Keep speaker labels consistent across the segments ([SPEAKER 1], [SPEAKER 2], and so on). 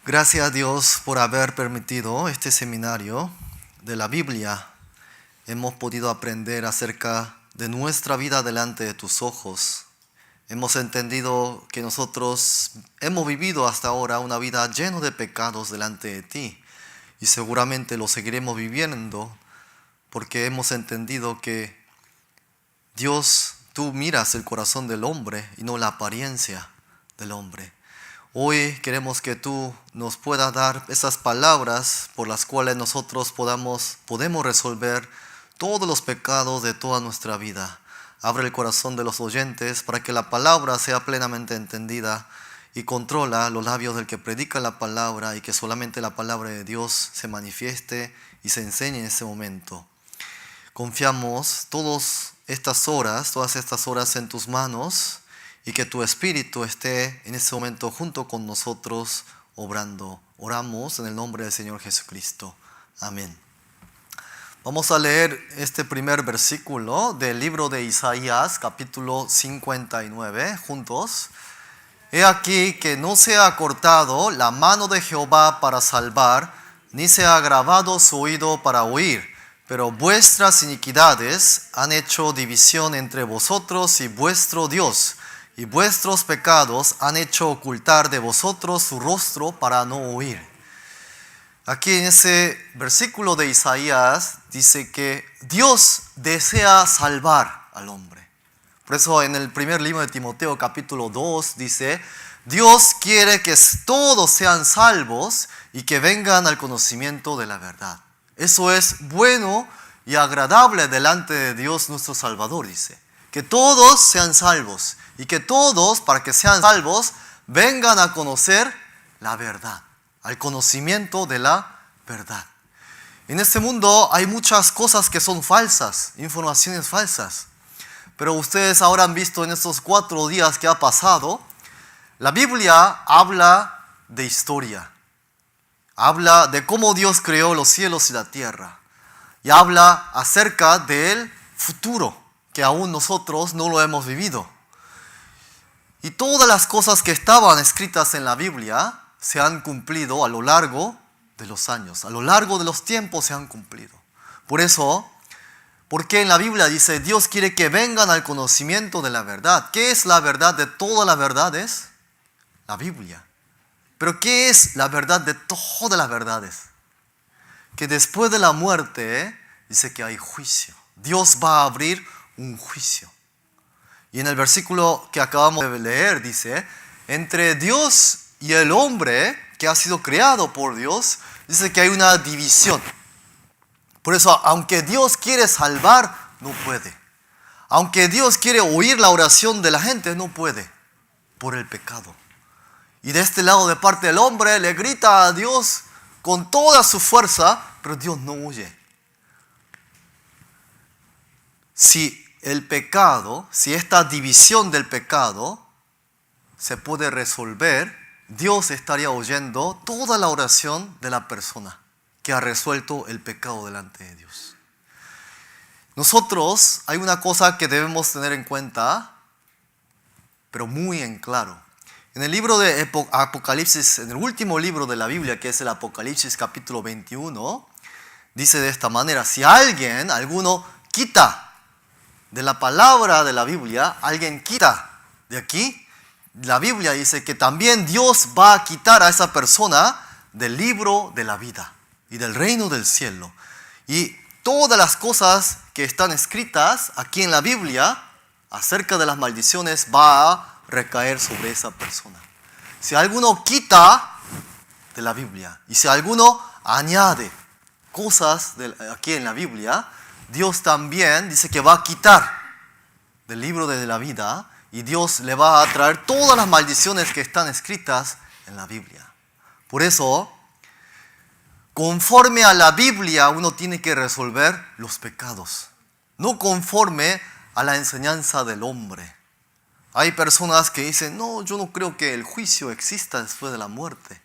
[SPEAKER 1] Gracias a Dios por haber permitido este seminario de la Biblia. Hemos podido aprender acerca de nuestra vida delante de tus ojos. Hemos entendido que nosotros hemos vivido hasta ahora una vida llena de pecados delante de ti. Y seguramente lo seguiremos viviendo porque hemos entendido que Dios, tú miras el corazón del hombre y no la apariencia del hombre. Hoy queremos que tú nos puedas dar esas palabras por las cuales nosotros podemos resolver todos los pecados de toda nuestra vida. Abre el corazón de los oyentes para que la palabra sea plenamente entendida y controla los labios del que predica la palabra y que solamente la palabra de Dios se manifieste y se enseñe en ese momento. Confiamos todas estas horas en tus manos y que tu Espíritu esté en ese momento junto con nosotros obrando. Oramos en el nombre del Señor Jesucristo. Amén. Vamos a leer este primer versículo del libro de Isaías, capítulo 59, juntos. He aquí que no se ha cortado la mano de Jehová para salvar, ni se ha agravado su oído para oír, pero vuestras iniquidades han hecho división entre vosotros y vuestro Dios, y vuestros pecados han hecho ocultar de vosotros su rostro para no oír. Aquí en ese versículo de Isaías dice que Dios desea salvar al hombre. Por eso en el primer libro de Timoteo capítulo 2 dice, Dios quiere que todos sean salvos y que vengan al conocimiento de la verdad. Eso es bueno y agradable delante de Dios nuestro Salvador, dice. Que todos sean salvos y que todos, para que sean salvos, vengan a conocer la verdad, al conocimiento de la verdad. En este mundo hay muchas cosas que son falsas, informaciones falsas. Pero ustedes ahora han visto en estos 4 días que ha pasado, la Biblia habla de historia. Habla de cómo Dios creó los cielos y la tierra. Y habla acerca del futuro, que aún nosotros no lo hemos vivido. Y todas las cosas que estaban escritas en la Biblia se han cumplido a lo largo de los años. A lo largo de los tiempos se han cumplido. Por eso, porque en la Biblia dice, Dios quiere que vengan al conocimiento de la verdad. ¿Qué es la verdad de todas las verdades? La Biblia. Pero ¿qué es la verdad de todas las verdades? Que después de la muerte, dice que hay juicio. Dios va a abrir un juicio. Y en el versículo que acabamos de leer dice, entre Dios y el hombre que ha sido creado por Dios, dice que hay una división. Por eso, aunque Dios quiere salvar, no puede. Aunque Dios quiere oír la oración de la gente, no puede, por el pecado. Y de este lado, de parte del hombre, le grita a Dios con toda su fuerza, pero Dios no oye. Si el pecado, si esta división del pecado se puede resolver, Dios estaría oyendo toda la oración de la persona que ha resuelto el pecado delante de Dios. Nosotros, hay una cosa que debemos tener en cuenta, pero muy en claro. En el libro de Apocalipsis, en el último libro de la Biblia, que es el Apocalipsis capítulo 21, dice de esta manera, si alguno quita de la palabra de la Biblia, alguien quita de aquí, la Biblia dice que también Dios va a quitar a esa persona del libro de la vida y del reino del cielo. Y todas las cosas que están escritas aquí en la Biblia acerca de las maldiciones va a recaer sobre esa persona. Si alguno quita de la Biblia y si alguno añade cosas aquí en la Biblia, Dios también dice que va a quitar del libro de la vida y Dios le va a traer todas las maldiciones que están escritas en la Biblia. Por eso, conforme a la Biblia uno tiene que resolver los pecados, no conforme a la enseñanza del hombre. Hay personas que dicen, no, yo no creo que el juicio exista después de la muerte.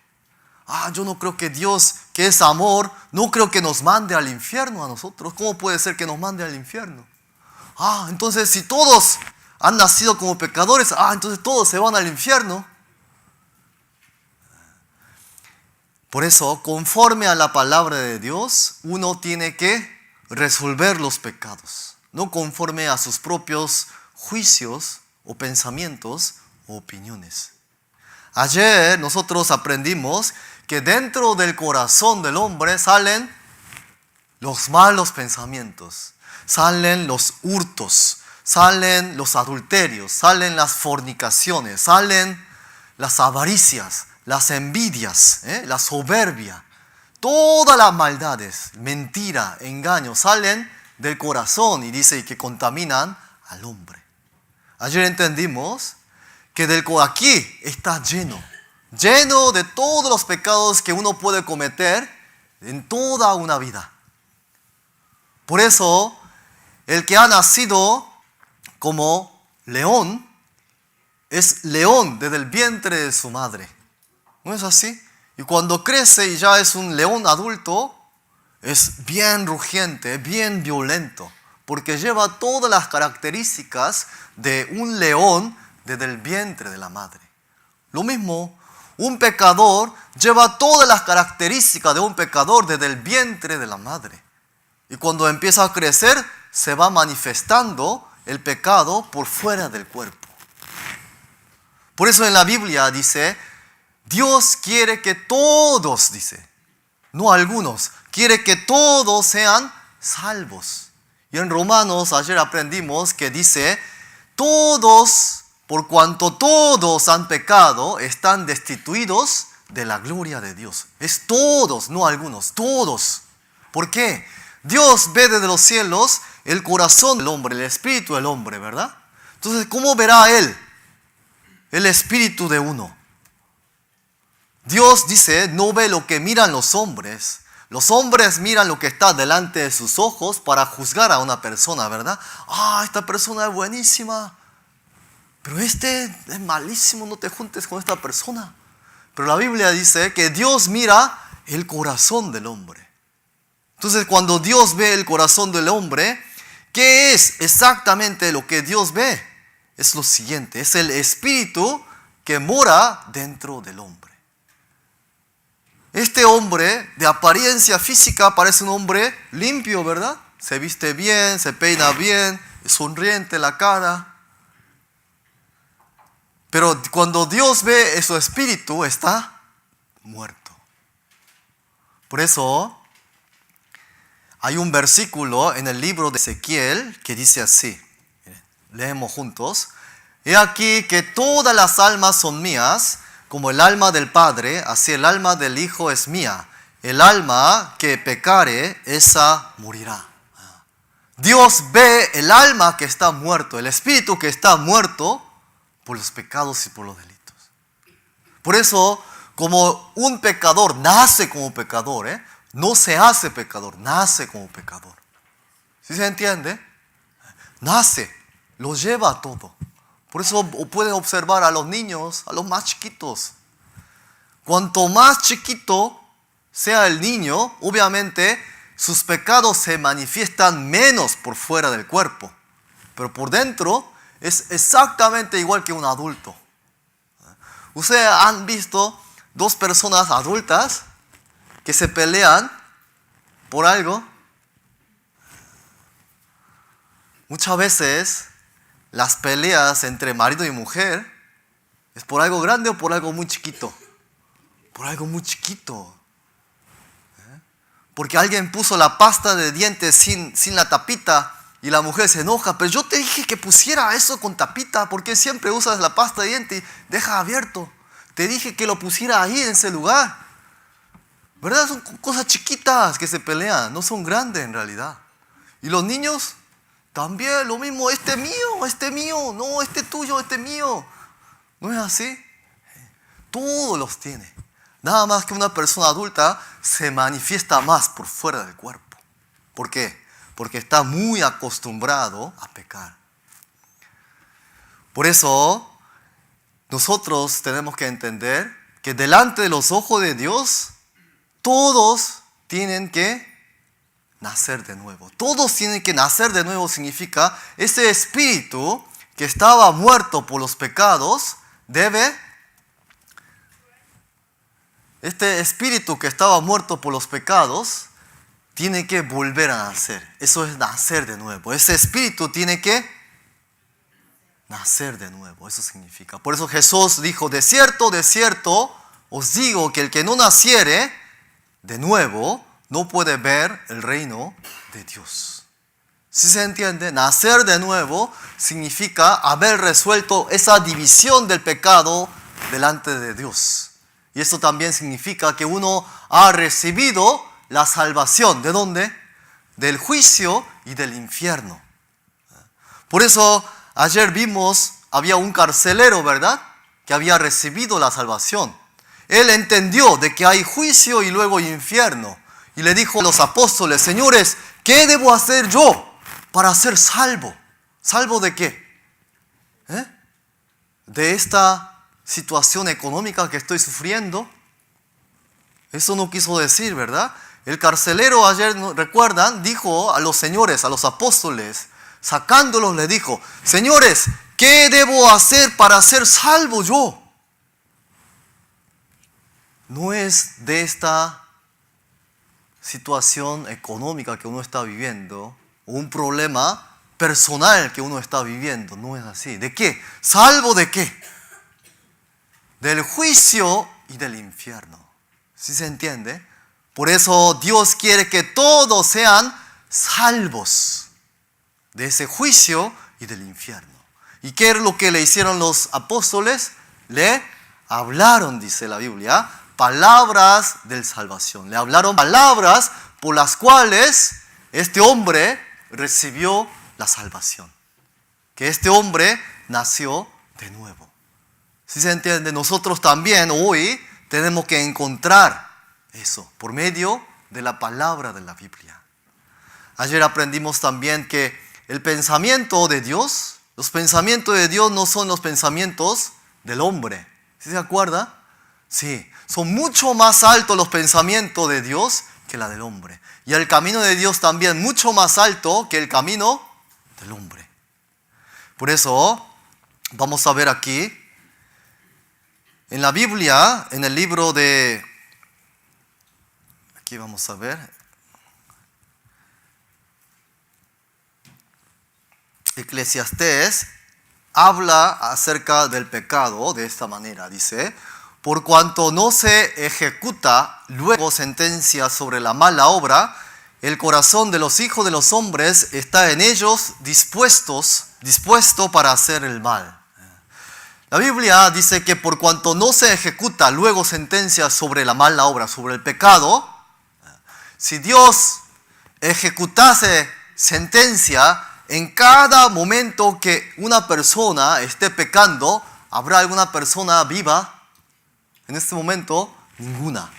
[SPEAKER 1] Yo no creo que Dios, que es amor, no creo que nos mande al infierno a nosotros. ¿Cómo puede ser que nos mande al infierno? Entonces si todos han nacido como pecadores, entonces todos se van al infierno. Por eso, conforme a la palabra de Dios, uno tiene que resolver los pecados, no conforme a sus propios juicios o pensamientos o opiniones. Ayer nosotros aprendimos que dentro del corazón del hombre salen los malos pensamientos, salen los hurtos, salen los adulterios, salen las fornicaciones, salen las avaricias, las envidias, la soberbia. Todas las maldades, mentira, engaño, salen del corazón y dice que contaminan al hombre. Ayer entendimos que aquí está lleno de todos los pecados que uno puede cometer en toda una vida. Por eso, el que ha nacido como león es león desde el vientre de su madre. ¿No es así? Y cuando crece y ya es un león adulto, es bien rugiente, bien violento, porque lleva todas las características de un león desde el vientre de la madre. Lo mismo, un pecador lleva todas las características de un pecador desde el vientre de la madre. Y cuando empieza a crecer, se va manifestando el pecado por fuera del cuerpo. Por eso en la Biblia dice, Dios quiere que todos, dice, no algunos, quiere que todos sean salvos. Y en Romanos ayer aprendimos que dice, todos, por cuanto todos han pecado, están destituidos de la gloria de Dios. Es todos, no algunos, todos. ¿Por qué? Dios ve desde los cielos el corazón del hombre, el espíritu del hombre, ¿verdad? Entonces, ¿cómo verá Él el espíritu de uno? Dios dice, no ve lo que miran los hombres. Los hombres miran lo que está delante de sus ojos para juzgar a una persona, ¿verdad? Esta persona es buenísima, pero este es malísimo, no te juntes con esta persona. Pero la Biblia dice que Dios mira el corazón del hombre. Entonces, cuando Dios ve el corazón del hombre, ¿qué es exactamente lo que Dios ve? Es lo siguiente, es el espíritu que mora dentro del hombre. Este hombre, de apariencia física, parece un hombre limpio, ¿verdad? Se viste bien, se peina bien, es sonriente la cara. Pero cuando Dios ve su espíritu, está muerto. Por eso, hay un versículo en el libro de Ezequiel que dice así. Leemos juntos. He aquí que todas las almas son mías, como el alma del Padre, así el alma del Hijo es mía. El alma que pecare, esa morirá. Dios ve el alma que está muerto, el espíritu que está muerto por los pecados y por los delitos. Por eso, como un pecador nace como pecador, no se hace pecador, nace como pecador. ¿Sí se entiende? Nace, lo lleva a todo. Por eso pueden observar a los niños, a los más chiquitos. Cuanto más chiquito sea el niño, obviamente sus pecados se manifiestan menos por fuera del cuerpo. Pero por dentro es exactamente igual que un adulto. Ustedes han visto dos personas adultas que se pelean por algo. Muchas veces las peleas entre marido y mujer es por algo grande o por algo muy chiquito. Por algo muy chiquito. Porque alguien puso la pasta de dientes sin la tapita y la mujer se enoja. Pero yo te dije que pusiera eso con tapita. ¿Por qué siempre usas la pasta de dientes y deja abierto? Te dije que lo pusiera ahí en ese lugar. ¿Verdad? Son cosas chiquitas que se pelean. No son grandes en realidad. Y los niños también lo mismo. Este mío. No, este tuyo, este mío. ¿No es así? Todos los tiene. Nada más que una persona adulta se manifiesta más por fuera del cuerpo. ¿Por qué? Porque está muy acostumbrado a pecar. Por eso, nosotros tenemos que entender que delante de los ojos de Dios, todos tienen que nacer de nuevo. Todos tienen que nacer de nuevo significa ese espíritu que estaba muerto por los pecados debe este espíritu que estaba muerto por los pecados tiene que volver a nacer. Eso es nacer de nuevo. Ese espíritu tiene que nacer de nuevo. Eso significa. Por eso Jesús dijo, de cierto, os digo que el que no naciere de nuevo no puede ver el reino de Dios. ¿Sí se entiende? Nacer de nuevo significa haber resuelto esa división del pecado delante de Dios. Y eso también significa que uno ha recibido la salvación. ¿De dónde? Del juicio y del infierno. Por eso ayer vimos, había un carcelero, ¿verdad? Que había recibido la salvación. Él entendió de que hay juicio y luego infierno. Y le dijo a los apóstoles, señores, ¿qué debo hacer yo para ser salvo? ¿Salvo de qué? De esta situación económica que estoy sufriendo. Eso no quiso decir, ¿verdad? El carcelero ayer, recuerdan, dijo a los señores, a los apóstoles, sacándolos, le dijo, señores, ¿qué debo hacer para ser salvo yo? No es de esta situación económica que uno está viviendo, o un problema personal que uno está viviendo. No es así. ¿De qué? ¿Salvo de qué? Del juicio y del infierno. ¿Sí se entiende? Por eso Dios quiere que todos sean salvos de ese juicio y del infierno. ¿Y qué es lo que le hicieron los apóstoles? Le hablaron, dice la Biblia, palabras de salvación. Le hablaron palabras por las cuales este hombre recibió la salvación. Que este hombre nació de nuevo. ¿Sí se entiende? Nosotros también hoy tenemos que encontrar eso por medio de la palabra de la Biblia. Ayer aprendimos también que el pensamiento de Dios, los pensamientos de Dios no son los pensamientos del hombre. ¿Sí se acuerda? Sí, son mucho más altos los pensamientos de Dios que la del hombre. Y el camino de Dios también mucho más alto que el camino del hombre. Por eso vamos a ver aquí en la Biblia, en el libro de, aquí vamos a ver, Eclesiastés habla acerca del pecado de esta manera, dice, por cuanto no se ejecuta luego sentencia sobre la mala obra, el corazón de los hijos de los hombres está en ellos dispuesto para hacer el mal. La Biblia dice que por cuanto no se ejecuta luego sentencia sobre la mala obra, sobre el pecado, si Dios ejecutase sentencia en cada momento que una persona esté pecando, ¿habrá alguna persona viva? En este momento, ninguna.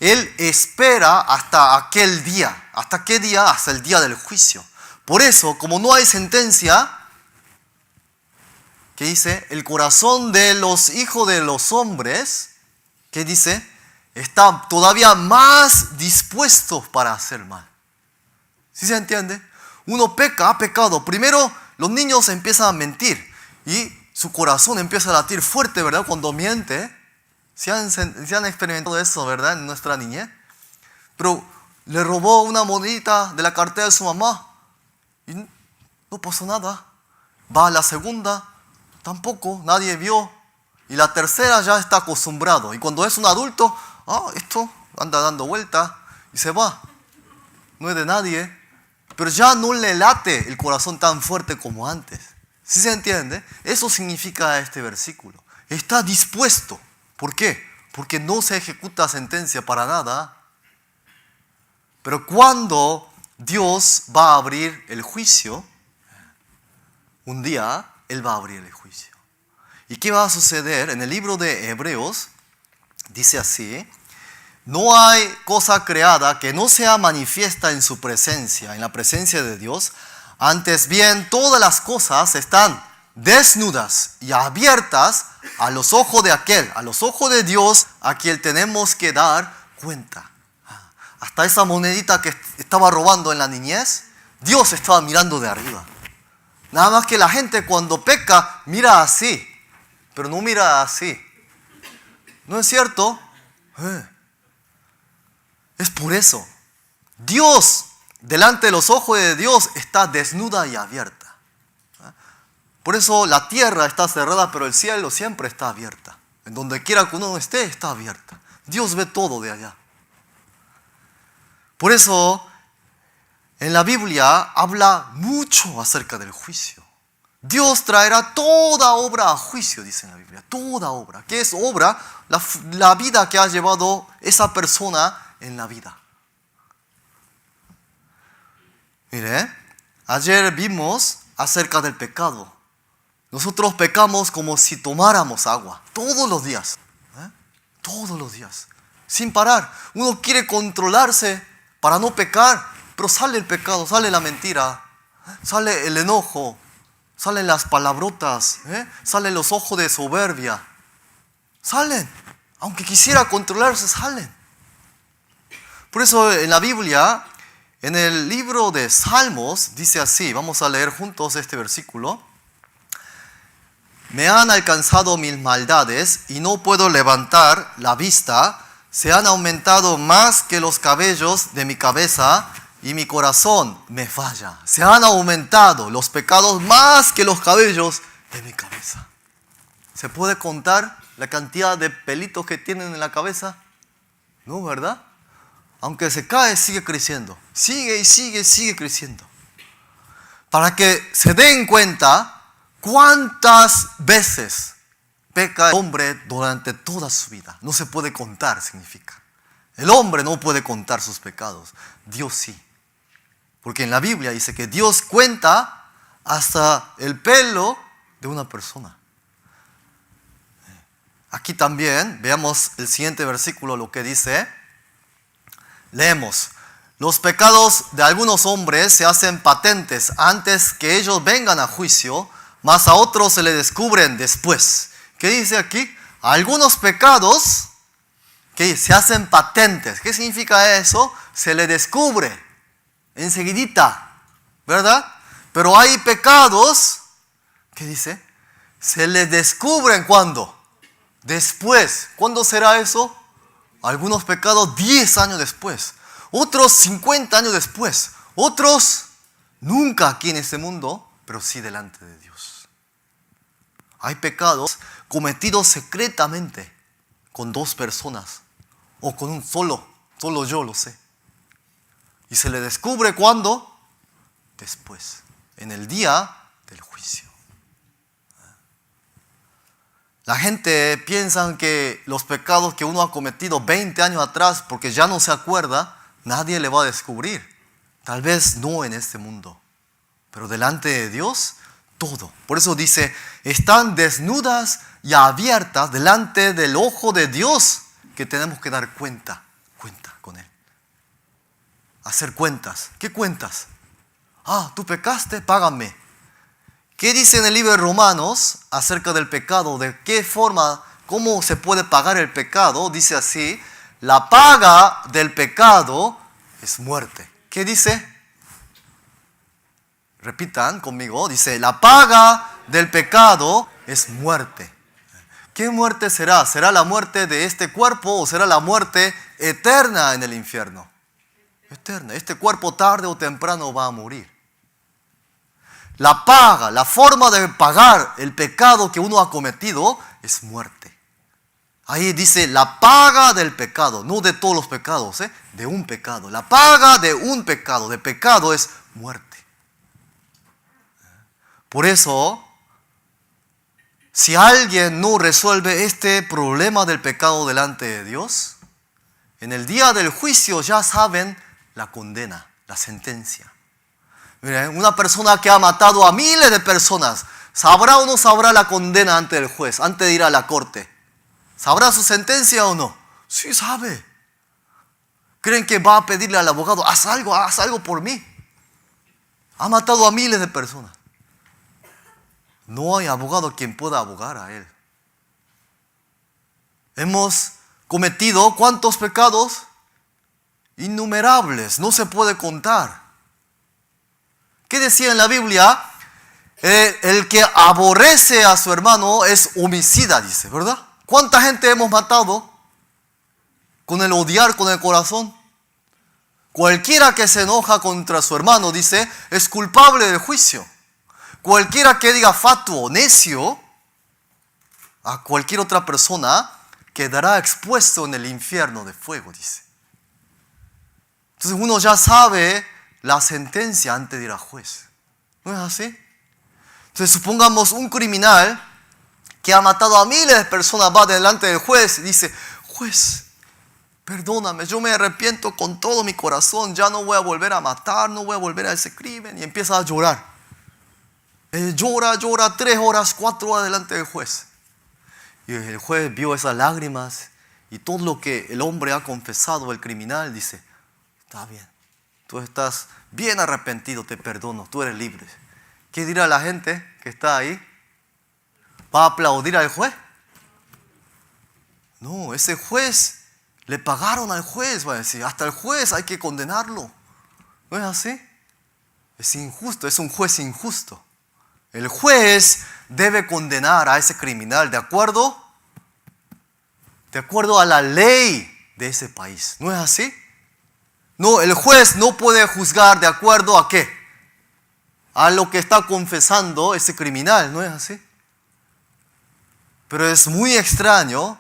[SPEAKER 1] Él espera hasta aquel día. ¿Hasta qué día? Hasta el día del juicio. Por eso, como no hay sentencia, ¿qué dice? El corazón de los hijos de los hombres, ¿qué dice? Está todavía más dispuesto para hacer mal. ¿Sí se entiende? Uno peca, ha pecado. Primero, los niños empiezan a mentir y su corazón empieza a latir fuerte, ¿verdad? Cuando miente. ¿Se han experimentado eso, verdad? En nuestra niñez. Pero le robó una monedita de la cartera de su mamá y no pasó nada. Va a la segunda, tampoco, nadie vio. Y la tercera ya está acostumbrado. Y cuando es un adulto, esto anda dando vuelta y se va. No es de nadie. Pero ya no le late el corazón tan fuerte como antes. ¿Sí se entiende? Eso significa este versículo. Está dispuesto. ¿Por qué? Porque no se ejecuta sentencia para nada. Pero cuando Dios va a abrir el juicio, un día Él va a abrir el juicio. ¿Y qué va a suceder? En el libro de Hebreos dice así: no hay cosa creada que no sea manifiesta en su presencia, en la presencia de Dios. Antes bien, todas las cosas están desnudas y abiertas a los ojos de aquel, a los ojos de Dios, a quien tenemos que dar cuenta. Hasta esa monedita que estaba robando en la niñez, Dios estaba mirando de arriba. Nada más que la gente cuando peca mira así, pero no mira así. ¿No es cierto? Es por eso. Dios, delante de los ojos de Dios, está desnuda y abierta. Por eso la tierra está cerrada, pero el cielo siempre está abierta. En donde quiera que uno esté, está abierta. Dios ve todo de allá. Por eso, en la Biblia habla mucho acerca del juicio. Dios traerá toda obra a juicio, dice en la Biblia. Toda obra. ¿Qué es obra? La vida que ha llevado esa persona en la vida. Mire, ayer vimos acerca del pecado. Nosotros pecamos como si tomáramos agua, todos los días. Todos los días, sin parar. Uno quiere controlarse para no pecar, pero sale el pecado, sale la mentira, sale el enojo, salen las palabrotas, salen los ojos de soberbia. Salen, aunque quisiera controlarse, salen. Por eso en la Biblia, en el libro de Salmos, dice así, vamos a leer juntos este versículo. Me han alcanzado mis maldades y no puedo levantar la vista. Se han aumentado más que los cabellos de mi cabeza y mi corazón me falla. Se han aumentado los pecados más que los cabellos de mi cabeza. ¿Se puede contar la cantidad de pelitos que tienen en la cabeza? No, ¿verdad? Aunque se cae, sigue creciendo. Sigue y sigue creciendo. Para que se den cuenta ¿cuántas veces peca el hombre durante toda su vida? No se puede contar, significa. El hombre no puede contar sus pecados. Dios sí. Porque en la Biblia dice que Dios cuenta hasta el pelo de una persona. Aquí también veamos el siguiente versículo, lo que dice. Leemos. Los pecados de algunos hombres se hacen patentes antes que ellos vengan a juicio, mas a otros se le descubren después. ¿Qué dice aquí? Algunos pecados que se hacen patentes. ¿Qué significa eso? Se le descubre enseguidita, ¿verdad? Pero hay pecados, ¿qué dice? Se le descubren ¿cuándo? Después. ¿Cuándo será eso? Algunos pecados 10 años después. Otros 50 años después. Otros nunca aquí en este mundo, pero sí delante de Dios. Hay pecados cometidos secretamente con dos personas o con un solo yo lo sé. Y se le descubre ¿cuándo? Después, en el día del juicio. La gente piensa que los pecados que uno ha cometido 20 años atrás, porque ya no se acuerda, nadie le va a descubrir. Tal vez no en este mundo, pero delante de Dios, todo. Por eso dice, están desnudas y abiertas delante del ojo de Dios, que tenemos que dar cuenta con Él. Hacer cuentas. ¿Qué cuentas? Tú pecaste, págame. ¿Qué dice en el libro de Romanos acerca del pecado? ¿De qué forma, cómo se puede pagar el pecado? Dice así, la paga del pecado es muerte. ¿Qué dice? Repitan conmigo, dice, la paga del pecado es muerte. ¿Qué muerte será? ¿Será la muerte de este cuerpo o será la muerte eterna en el infierno? Eterna. Este cuerpo tarde o temprano va a morir. La paga, la forma de pagar el pecado que uno ha cometido es muerte. Ahí dice la paga del pecado, no de todos los pecados, de un pecado. La paga de un pecado, de pecado es muerte. Por eso, si alguien no resuelve este problema del pecado delante de Dios, en el día del juicio ya saben la condena, la sentencia. Miren, una persona que ha matado a miles de personas, ¿sabrá o no sabrá la condena ante el juez, antes de ir a la corte? ¿Sabrá su sentencia o no? Sí sabe. ¿Creen que va a pedirle al abogado, haz algo por mí? Ha matado a miles de personas. No hay abogado quien pueda abogar a él. Hemos cometido ¿cuántos pecados? Innumerables, no se puede contar. ¿Qué decía en la Biblia? El que aborrece a su hermano es homicida, dice, ¿verdad? ¿Cuánta gente hemos matado? con el odiar con el corazón. Cualquiera que se enoja contra su hermano, dice, es culpable del juicio. Cualquiera que diga fatuo, necio, a cualquier otra persona quedará expuesto en el infierno de fuego, dice. Entonces uno ya sabe la sentencia antes de ir al juez. ¿No es así? Entonces supongamos un criminal que ha matado a miles de personas va delante del juez y dice, juez, perdóname, yo me arrepiento con todo mi corazón, ya no voy a volver a matar, no voy a volver a ese crimen. Y empieza a llorar. Llora 3 horas, 4 horas delante del juez. Y el juez vio esas lágrimas y todo lo que el hombre ha confesado, el criminal, dice, está bien, tú estás bien arrepentido, te perdono, tú eres libre. ¿Qué dirá la gente que está ahí? ¿Va a aplaudir al juez? No, ese juez, le pagaron al juez, va a decir, hasta el juez hay que condenarlo. ¿No es así? Es injusto, es un juez injusto. El juez debe condenar a ese criminal de acuerdo a la ley de ese país. ¿No es así? No, el juez no puede juzgar de acuerdo a qué? A lo que está confesando ese criminal. ¿No es así? Pero es muy extraño,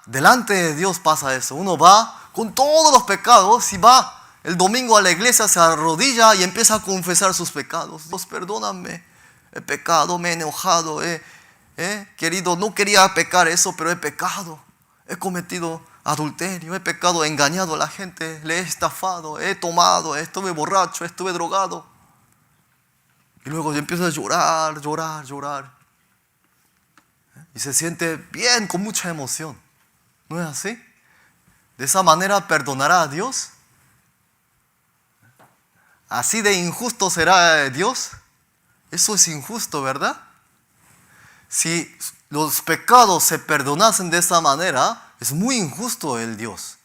[SPEAKER 1] delante de Dios pasa eso. Uno va con todos los pecados y va el domingo a la iglesia, se arrodilla y empieza a confesar sus pecados. Dios, perdóname, he pecado, me he enojado, querido, no quería pecar eso, pero he pecado. He cometido adulterio, he pecado, he engañado a la gente, le he estafado, he tomado, estuve borracho, estuve drogado. Y luego empieza a llorar. Y se siente bien, con mucha emoción. ¿No es así? ¿De esa manera perdonará a Dios? ¿Así de injusto será Dios? Eso es injusto, ¿verdad? Si los pecados se perdonasen de esa manera, es muy injusto el Dios.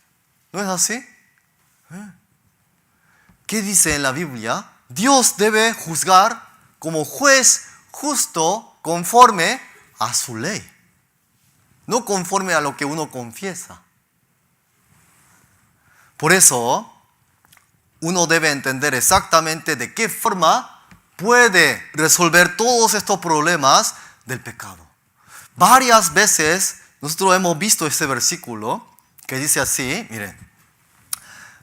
[SPEAKER 1] ¿No es así? ¿Qué dice en la Biblia? Dios debe juzgar como juez justo conforme a su ley, no conforme a lo que uno confiesa. Por eso, uno debe entender exactamente de qué forma puede resolver todos estos problemas del pecado. Varias veces nosotros hemos visto este versículo que dice así, miren,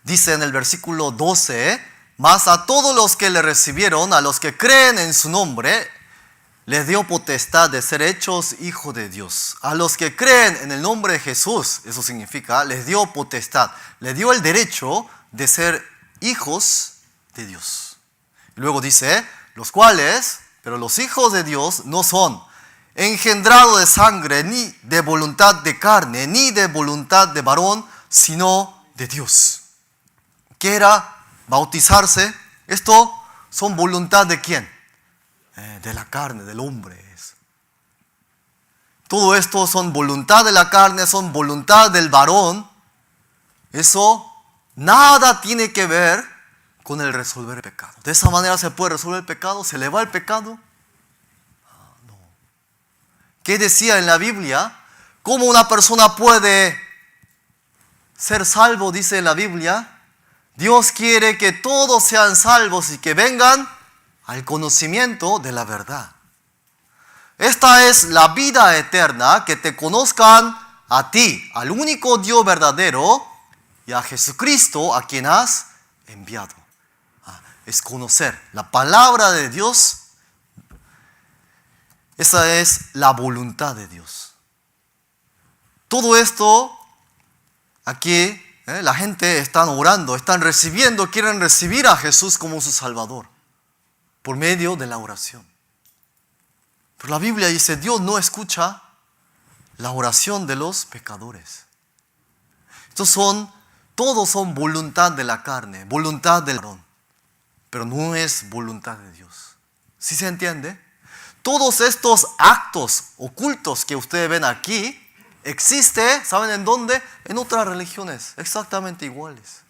[SPEAKER 1] dice en el versículo 12, mas a todos los que le recibieron, a los que creen en su nombre, les dio potestad de ser hechos hijos de Dios. A los que creen en el nombre de Jesús, eso significa, les dio potestad, les dio el derecho de ser hijos de Dios. Y luego dice, los cuales, pero los hijos de Dios no son engendrados de sangre, ni de voluntad de carne, ni de voluntad de varón, sino de Dios. ¿Qué era bautizarse? Esto son voluntad de ¿quién? De la carne, del hombre. Todo esto son voluntad de la carne, son voluntad del varón. Eso nada tiene que ver con el resolver el pecado. De esa manera se puede resolver el pecado, se le va el pecado. No. ¿Qué decía en la Biblia? ¿Cómo una persona puede ser salvo? Dice en la Biblia, Dios quiere que todos sean salvos y que vengan al conocimiento de la verdad. Esta es la vida eterna, que te conozcan a ti, al único Dios verdadero, y a Jesucristo, a quien has enviado. Es conocer la palabra de Dios. Esa es la voluntad de Dios. Todo esto, aquí, la gente está orando, están recibiendo, quieren recibir a Jesús como su Salvador, por medio de la oración. Pero la Biblia dice, Dios no escucha la oración de los pecadores. Todos son voluntad de la carne, voluntad del varón, pero no es voluntad de Dios. ¿Sí se entiende? Todos estos actos ocultos que ustedes ven aquí, existe, ¿saben en dónde? En otras religiones, exactamente iguales.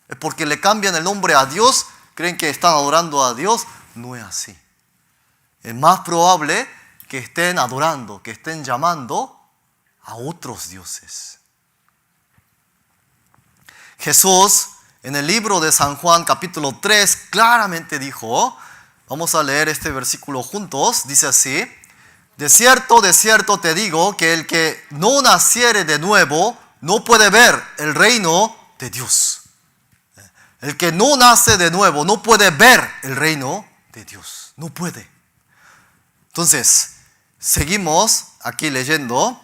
[SPEAKER 1] Es porque le cambian el nombre a Dios, creen que están adorando a Dios. No es así. Es más probable que estén adorando, que estén llamando a otros dioses. Jesús en el libro de San Juan capítulo 3 claramente dijo, vamos a leer este versículo juntos, dice así: de cierto te digo que el que no naciere de nuevo no puede ver el reino de Dios. El que no nace de nuevo no puede ver el reino de Dios. No puede. Entonces, seguimos aquí leyendo.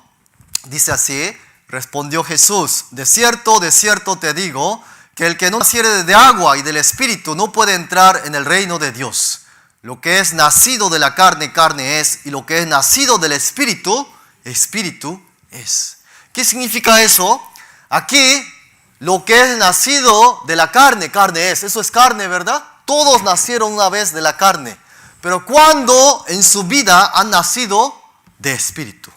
[SPEAKER 1] Dice así: respondió Jesús: de cierto te digo que el que no naciere de agua y del Espíritu no puede entrar en el reino de Dios. Lo que es nacido de la carne, carne es, y lo que es nacido del Espíritu, Espíritu es. ¿Qué significa eso? Aquí, lo que es nacido de la carne, carne es. Eso es carne, ¿verdad? Todos nacieron una vez de la carne. Pero ¿cuándo en su vida han nacido de Espíritu?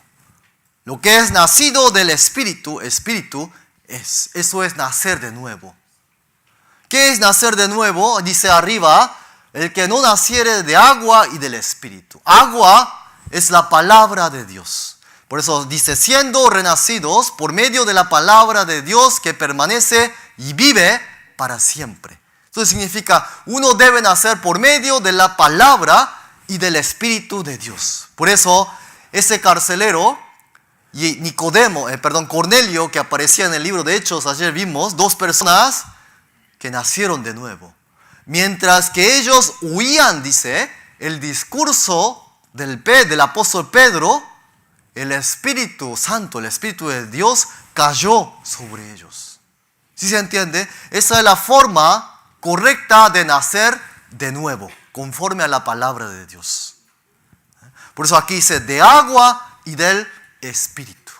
[SPEAKER 1] Lo que es nacido del Espíritu, Espíritu es. Eso es nacer de nuevo. ¿Qué es nacer de nuevo? Dice arriba: el que no naciere de agua y del Espíritu. Agua es la palabra de Dios. Por eso dice: siendo renacidos por medio de la palabra de Dios que permanece y vive para siempre. Entonces significa, uno debe nacer por medio de la palabra y del Espíritu de Dios. Por eso ese carcelero y Cornelio, que aparecía en el libro de Hechos, ayer vimos, dos personas que nacieron de nuevo. Mientras que ellos huían, dice, el discurso del apóstol Pedro, el Espíritu Santo, el Espíritu de Dios, cayó sobre ellos. ¿Sí se entiende? Esa es la forma correcta de nacer de nuevo, conforme a la palabra de Dios. Por eso aquí dice: de agua y del Espíritu.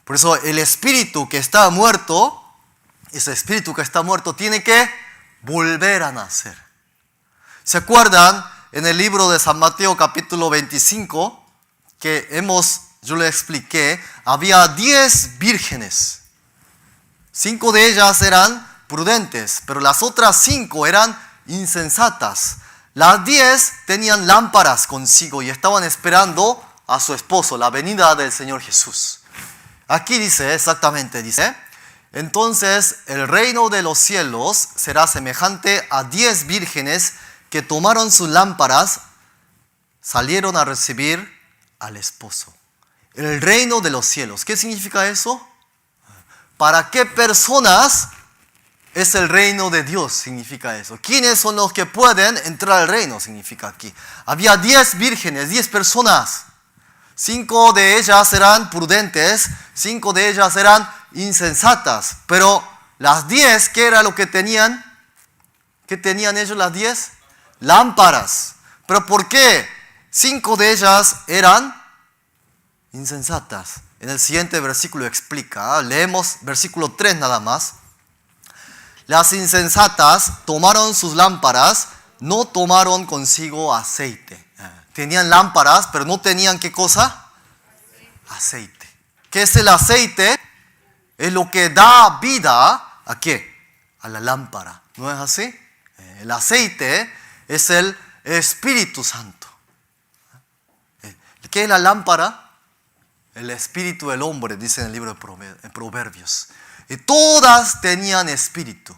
[SPEAKER 1] Por eso el espíritu que está muerto, ese espíritu que está muerto tiene que volver a nacer. ¿Se acuerdan en el libro de San Mateo capítulo 25 que yo le expliqué? Había 10 vírgenes. 5 de ellas eran prudentes, pero las otras 5 eran insensatas. Las 10 tenían lámparas consigo y estaban esperando a su esposo, la venida del Señor Jesús. Aquí dice, exactamente dice: entonces el reino de los cielos será semejante a 10 vírgenes que tomaron sus lámparas, salieron a recibir al esposo. El reino de los cielos. ¿Qué significa eso? ¿Para qué personas es el reino de Dios? Significa eso. ¿Quiénes son los que pueden entrar al reino? Significa aquí. Había 10 vírgenes, 10 personas. 5 de ellas eran prudentes, 5 de ellas eran insensatas. Pero las 10, ¿qué era lo que tenían? ¿Qué tenían ellos las 10? Lámparas. ¿Pero por qué 5 de ellas eran insensatas? En el siguiente versículo explica. Leemos versículo 3 nada más. Las insensatas tomaron sus lámparas, no tomaron consigo aceite. Tenían lámparas, pero no tenían ¿qué cosa? Aceite. ¿Qué es el aceite? Es lo que da vida ¿a qué? A la lámpara. ¿No es así? El aceite es el Espíritu Santo. ¿Qué es la lámpara? El espíritu del hombre, dice en el libro de Proverbios. Y todas tenían espíritu,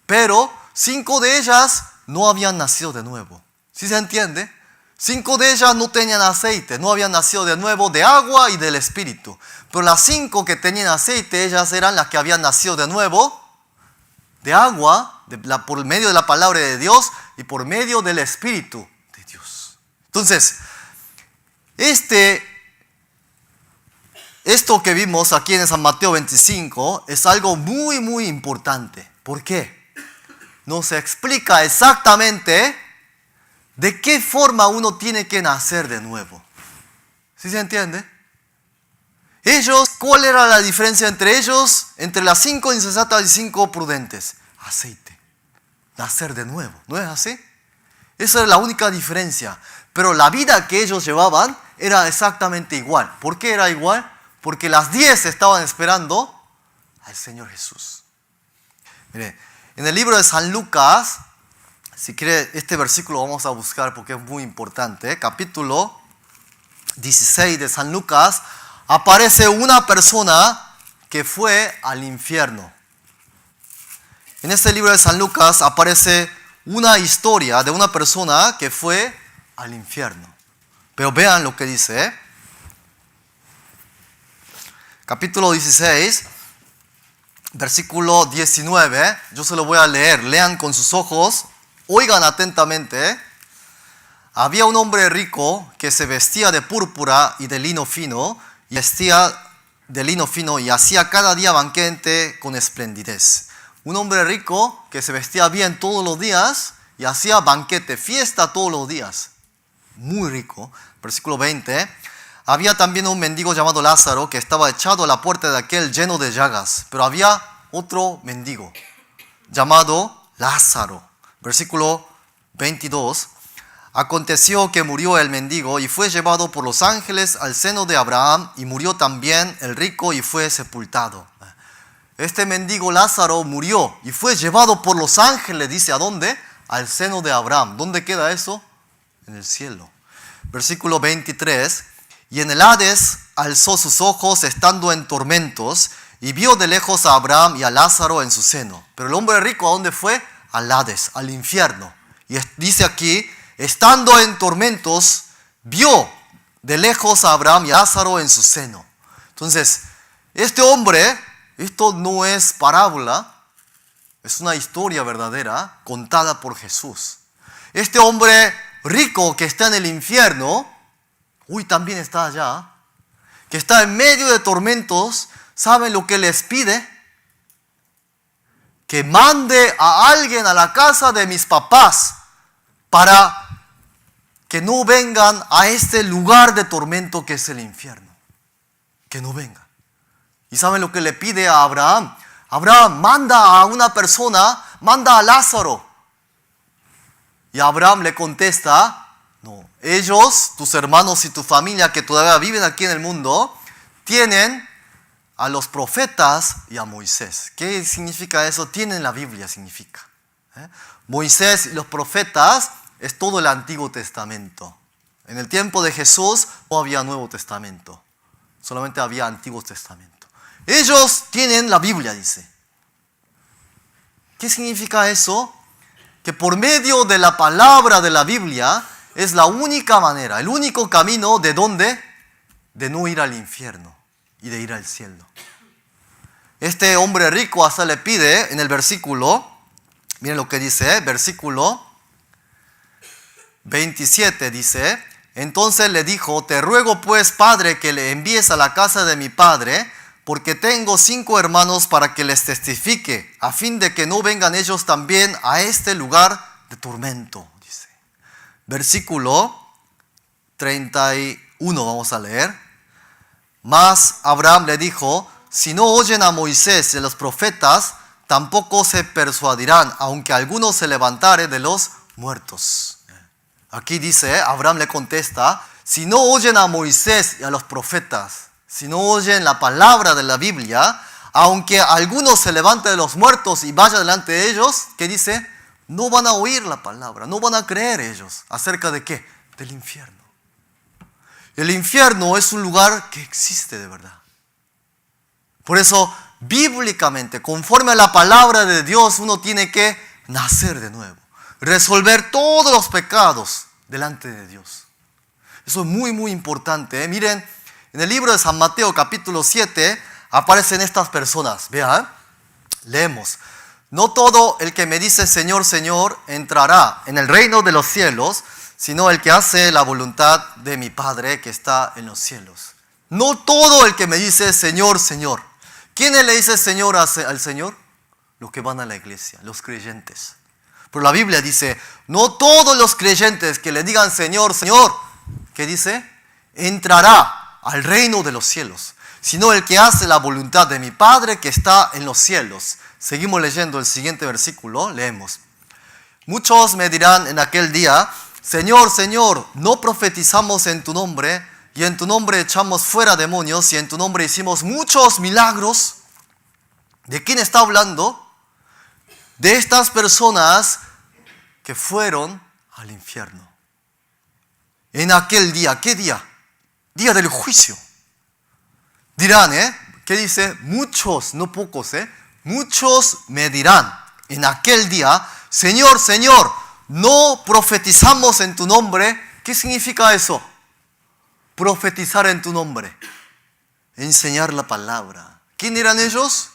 [SPEAKER 1] pero 5 de ellas no habían nacido de nuevo. ¿Sí se entiende? 5 de ellas no tenían aceite, no habían nacido de nuevo de agua y del espíritu. Pero las 5 que tenían aceite, ellas eran las que habían nacido de nuevo de agua, por medio de la palabra de Dios y por medio del Espíritu de Dios. Entonces, esto que vimos aquí en San Mateo 25 es algo muy, muy importante. ¿Por qué? Nos explica exactamente de qué forma uno tiene que nacer de nuevo. ¿Sí se entiende? ¿Cuál era la diferencia entre ellos? Entre las 5 insensatas y 5 prudentes. Aceite. Nacer de nuevo. ¿No es así? Esa era la única diferencia. Pero la vida que ellos llevaban era exactamente igual. ¿Por qué era igual? Porque las 10 estaban esperando al Señor Jesús. Mire, en el libro de San Lucas, si quiere, este versículo vamos a buscar porque es muy importante. Capítulo 16 de San Lucas, aparece una persona que fue al infierno. En este libro de San Lucas aparece una historia de una persona que fue al infierno. Pero vean lo que dice. Capítulo 16, versículo 19. Yo se lo voy a leer. Lean con sus ojos. Oigan atentamente. Había un hombre rico que se vestía de púrpura y de lino fino, y hacía cada día banquete con esplendidez. Un hombre rico que se vestía bien todos los días y hacía banquete, fiesta todos los días. Muy rico. Versículo 20. Había también un mendigo llamado Lázaro que estaba echado a la puerta de aquel lleno de llagas. Pero había otro mendigo llamado Lázaro. Versículo 22. Aconteció que murió el mendigo y fue llevado por los ángeles al seno de Abraham, y murió también el rico y fue sepultado. Este mendigo Lázaro murió y fue llevado por los ángeles, dice, ¿a dónde? Al seno de Abraham. ¿Dónde queda eso? En el cielo. Versículo 23. Y en el Hades alzó sus ojos estando en tormentos, y vio de lejos a Abraham y a Lázaro en su seno. Pero el hombre rico, ¿a dónde fue? Al Hades, al infierno. Y dice aquí, estando en tormentos, vio de lejos a Abraham y a Lázaro en su seno. Entonces, este hombre, esto no es parábola, es una historia verdadera contada por Jesús. Este hombre rico que está en el infierno, también está allá, que está en medio de tormentos, ¿saben lo que les pide? Que mande a alguien a la casa de mis papás para que no vengan a este lugar de tormento que es el infierno. Que no vengan. ¿Y saben lo que le pide a Abraham? Abraham, manda a una persona, manda a Lázaro. Y Abraham le contesta, no, ellos, tus hermanos y tu familia que todavía viven aquí en el mundo, tienen a los profetas y a Moisés. ¿Qué significa eso? Tienen la Biblia, significa. Moisés y los profetas es todo el Antiguo Testamento. En el tiempo de Jesús no había Nuevo Testamento, solamente había Antiguo Testamento. Ellos tienen la Biblia, dice. ¿Qué significa eso? Que por medio de la palabra de la Biblia es la única manera, el único camino de ¿dónde? De no ir al infierno y de ir al cielo. Este hombre rico hasta le pide en el versículo, miren lo que dice, versículo 27 dice, entonces le dijo, te ruego pues, Padre, que le envíes a la casa de mi padre, porque tengo 5 hermanos para que les testifique, a fin de que no vengan ellos también a este lugar de tormento, dice. Versículo 31 vamos a leer. Mas Abraham le dijo, si no oyen a Moisés y a los profetas, tampoco se persuadirán, aunque alguno se levantare de los muertos. Aquí dice, Abraham le contesta, si no oyen a Moisés y a los profetas, si no oyen la palabra de la Biblia, aunque alguno se levante de los muertos y vaya delante de ellos, ¿qué dice? No van a oír la palabra, no van a creer ellos. ¿Acerca de qué? Del infierno. El infierno es un lugar que existe de verdad. Por eso, bíblicamente, conforme a la palabra de Dios, uno tiene que nacer de nuevo. Resolver todos los pecados delante de Dios. Eso es muy, muy importante. Miren, en el libro de San Mateo, capítulo 7, aparecen estas personas. Vean, leemos. No todo el que me dice Señor, Señor, entrará en el reino de los cielos, sino el que hace la voluntad de mi Padre que está en los cielos. No todo el que me dice Señor, Señor. ¿Quiénes le dice Señor al Señor? Los que van a la iglesia, los creyentes. Pero la Biblia dice, no todos los creyentes que le digan Señor, Señor, ¿qué dice? Entrará al reino de los cielos, sino el que hace la voluntad de mi Padre que está en los cielos. Seguimos leyendo el siguiente versículo, leemos. Muchos me dirán en aquel día, Señor, Señor, ¿no profetizamos en tu nombre? Y en tu nombre echamos fuera demonios y en tu nombre hicimos muchos milagros. ¿De quién está hablando? De estas personas que fueron al infierno. En aquel día, ¿qué día? Día del juicio. Dirán, ¿qué dice? Muchos, no pocos, muchos me dirán en aquel día, Señor, Señor, no profetizamos en tu nombre. ¿Qué significa eso? Profetizar en tu nombre. Enseñar la palabra. ¿Quién eran ellos?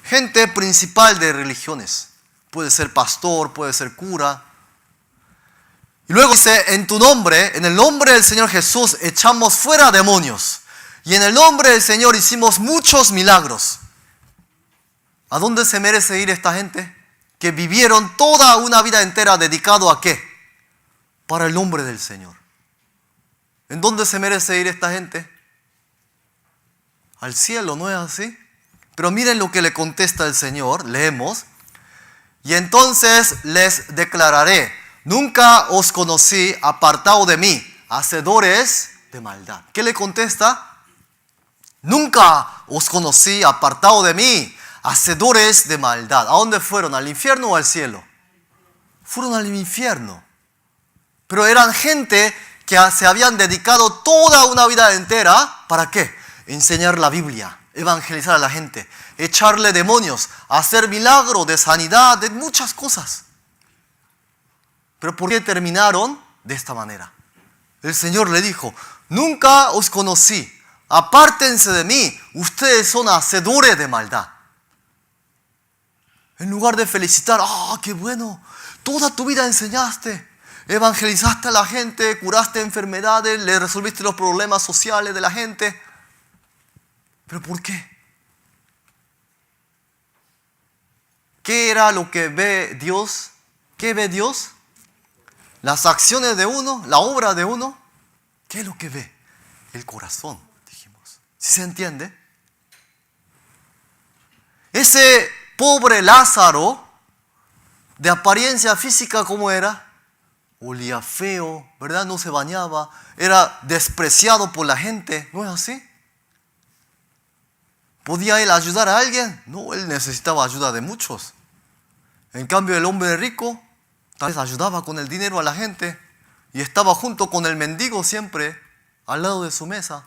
[SPEAKER 1] Gente principal de religiones. Puede ser pastor, puede ser cura. Y luego dice, en tu nombre, en el nombre del Señor Jesús, echamos fuera demonios. Y en el nombre del Señor hicimos muchos milagros. ¿A dónde se merece ir esta gente? Que vivieron toda una vida entera dedicado ¿a qué? Para el nombre del Señor. ¿En dónde se merece ir esta gente? Al cielo, ¿no es así? Pero miren lo que le contesta el Señor. Leemos. Y entonces les declararé, nunca os conocí, apartado de mí, hacedores de maldad. ¿Qué le contesta? Nunca os conocí, apartado de mí, hacedores de maldad. ¿A dónde fueron? ¿Al infierno o al cielo? Fueron al infierno. Pero eran gente que se habían dedicado toda una vida entera, ¿para qué? Enseñar la Biblia, evangelizar a la gente, echarle demonios, hacer milagros de sanidad, de muchas cosas. Pero ¿por qué terminaron de esta manera? El Señor le dijo, nunca os conocí, apártense de mí, ustedes son hacedores de maldad. En lugar de felicitar, qué bueno, toda tu vida enseñaste, evangelizaste a la gente, curaste enfermedades, le resolviste los problemas sociales de la gente. ¿Pero por qué? ¿Qué era lo que ve Dios? ¿Qué ve Dios? Las acciones de uno, la obra de uno. ¿Qué es lo que ve? El corazón, dijimos. ¿Sí se entiende? Ese pobre Lázaro, de apariencia física, ¿cómo era? Olía feo, ¿verdad? No se bañaba, era despreciado por la gente, ¿no es así? ¿Podía él ayudar a alguien? No, él necesitaba ayuda de muchos. En cambio, el hombre rico tal vez ayudaba con el dinero a la gente y estaba junto con el mendigo siempre al lado de su mesa.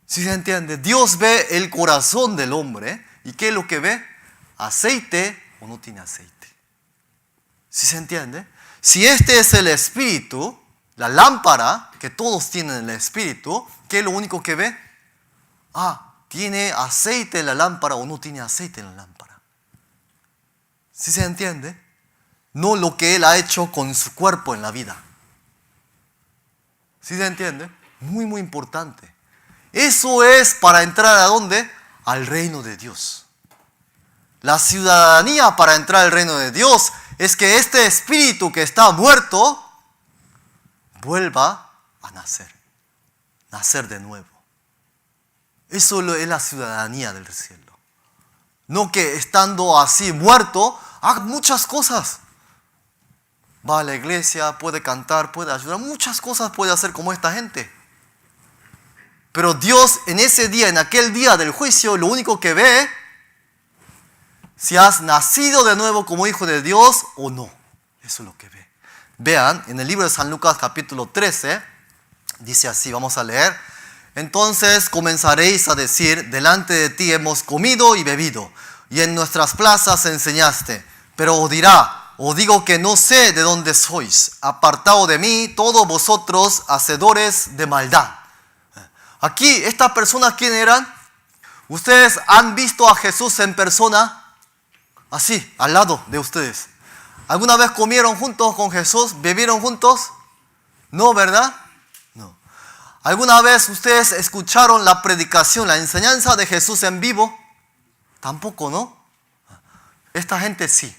[SPEAKER 1] ¿Sí se entiende? Dios ve el corazón del hombre. ¿Y qué es lo que ve? ¿Aceite o no tiene aceite? ¿Sí se entiende? Si este es el espíritu, la lámpara que todos tienen en el espíritu, ¿qué es lo único que ve? ¿Tiene aceite en la lámpara o no tiene aceite en la lámpara? ¿Sí se entiende? No lo que Él ha hecho con su cuerpo en la vida. ¿Sí se entiende? Muy, muy importante. Eso es para entrar ¿a dónde? Al reino de Dios. La ciudadanía para entrar al reino de Dios es que este espíritu que está muerto vuelva a nacer. Nacer de nuevo. Eso es la ciudadanía del cielo. No que estando así muerto, haga muchas cosas. Va a la iglesia, puede cantar, puede ayudar. Muchas cosas puede hacer como esta gente. Pero Dios en ese día, en aquel día del juicio, lo único que ve, si has nacido de nuevo como hijo de Dios o no. Eso es lo que ve. Vean, en el libro de San Lucas capítulo 13, dice así, vamos a leer. Entonces comenzaréis a decir, delante de ti hemos comido y bebido, y en nuestras plazas enseñaste. Pero os dirá, os digo que no sé de dónde sois. Apartado de mí, todos vosotros, hacedores de maldad. Aquí, estas personas, ¿quién eran? ¿Ustedes han visto a Jesús en persona? Así, al lado de ustedes. ¿Alguna vez comieron juntos con Jesús? ¿Bebieron juntos? No, ¿verdad? No. ¿Alguna vez ustedes escucharon la predicación, la enseñanza de Jesús en vivo? Tampoco, ¿no? Esta gente sí.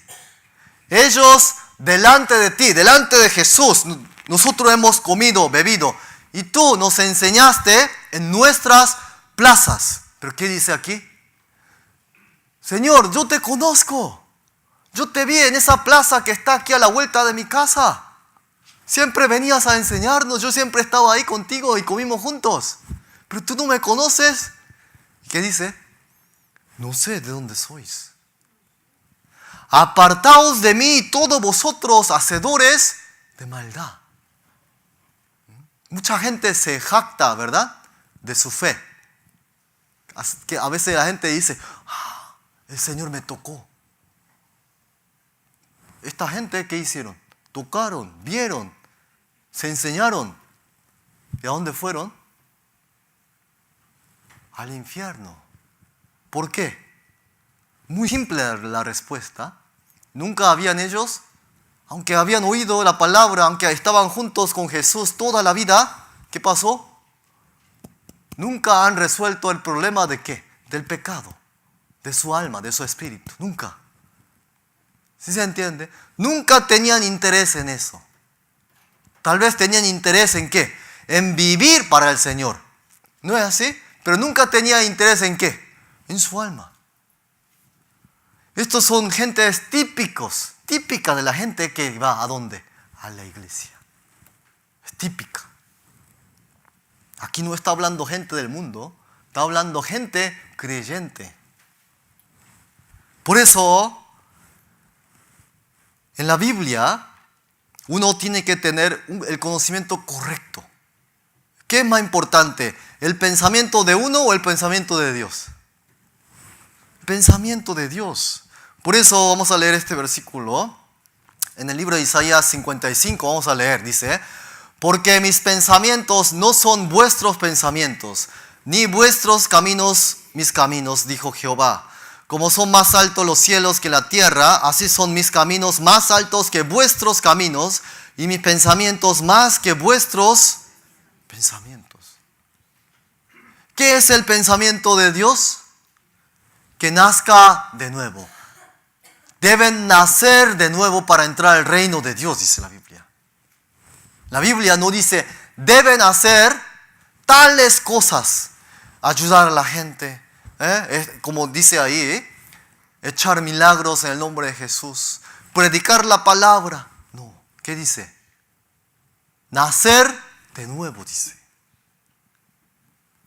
[SPEAKER 1] Ellos delante de ti, delante de Jesús, nosotros hemos comido, bebido. Y tú nos enseñaste en nuestras plazas. ¿Pero qué dice aquí? Señor, yo te conozco. Yo te vi en esa plaza que está aquí a la vuelta de mi casa. Siempre venías a enseñarnos. Yo siempre estaba ahí contigo y comimos juntos. Pero tú no me conoces. ¿Qué dice? No sé de dónde sois. Apartaos de mí todos vosotros, hacedores de maldad. Mucha gente se jacta, ¿verdad?, de su fe. Que a veces la gente dice, el Señor me tocó. esta gente, ¿qué hicieron? Tocaron, vieron, se enseñaron. ¿Y a dónde fueron? Al infierno. ¿Por qué? Muy simple la respuesta. Nunca habían ellos, aunque habían oído la palabra, aunque estaban juntos con Jesús toda la vida, ¿qué pasó? Nunca han resuelto el problema de ¿qué? Del pecado, de su alma, de su espíritu. Nunca. ¿Sí se entiende? Nunca tenían interés en eso. Tal vez tenían interés en ¿qué? En vivir para el Señor. ¿No es así? Pero nunca tenía interés en ¿qué? En su alma. Estos son gentes típicas de la gente que va ¿a dónde? A la iglesia. Es típica. Aquí no está hablando gente del mundo, está hablando gente creyente. Por eso, en la Biblia, uno tiene que tener el conocimiento correcto. ¿Qué es más importante? ¿El pensamiento de uno o el pensamiento de Dios? El pensamiento de Dios. Por eso vamos a leer este versículo. En el libro de Isaías 55 vamos a leer, dice: porque mis pensamientos no son vuestros pensamientos, ni vuestros caminos mis caminos, dijo Jehová. Como son más altos los cielos que la tierra, así son mis caminos más altos que vuestros caminos, y mis pensamientos más que vuestros pensamientos. ¿Qué es el pensamiento de Dios? Que nazca de nuevo. Deben nacer de nuevo para entrar al reino de Dios, dice la Biblia. La Biblia no dice, deben hacer tales cosas, ayudar a la gente, como dice ahí, echar milagros en el nombre de Jesús, predicar la palabra. No, ¿qué dice? Nacer de nuevo, dice.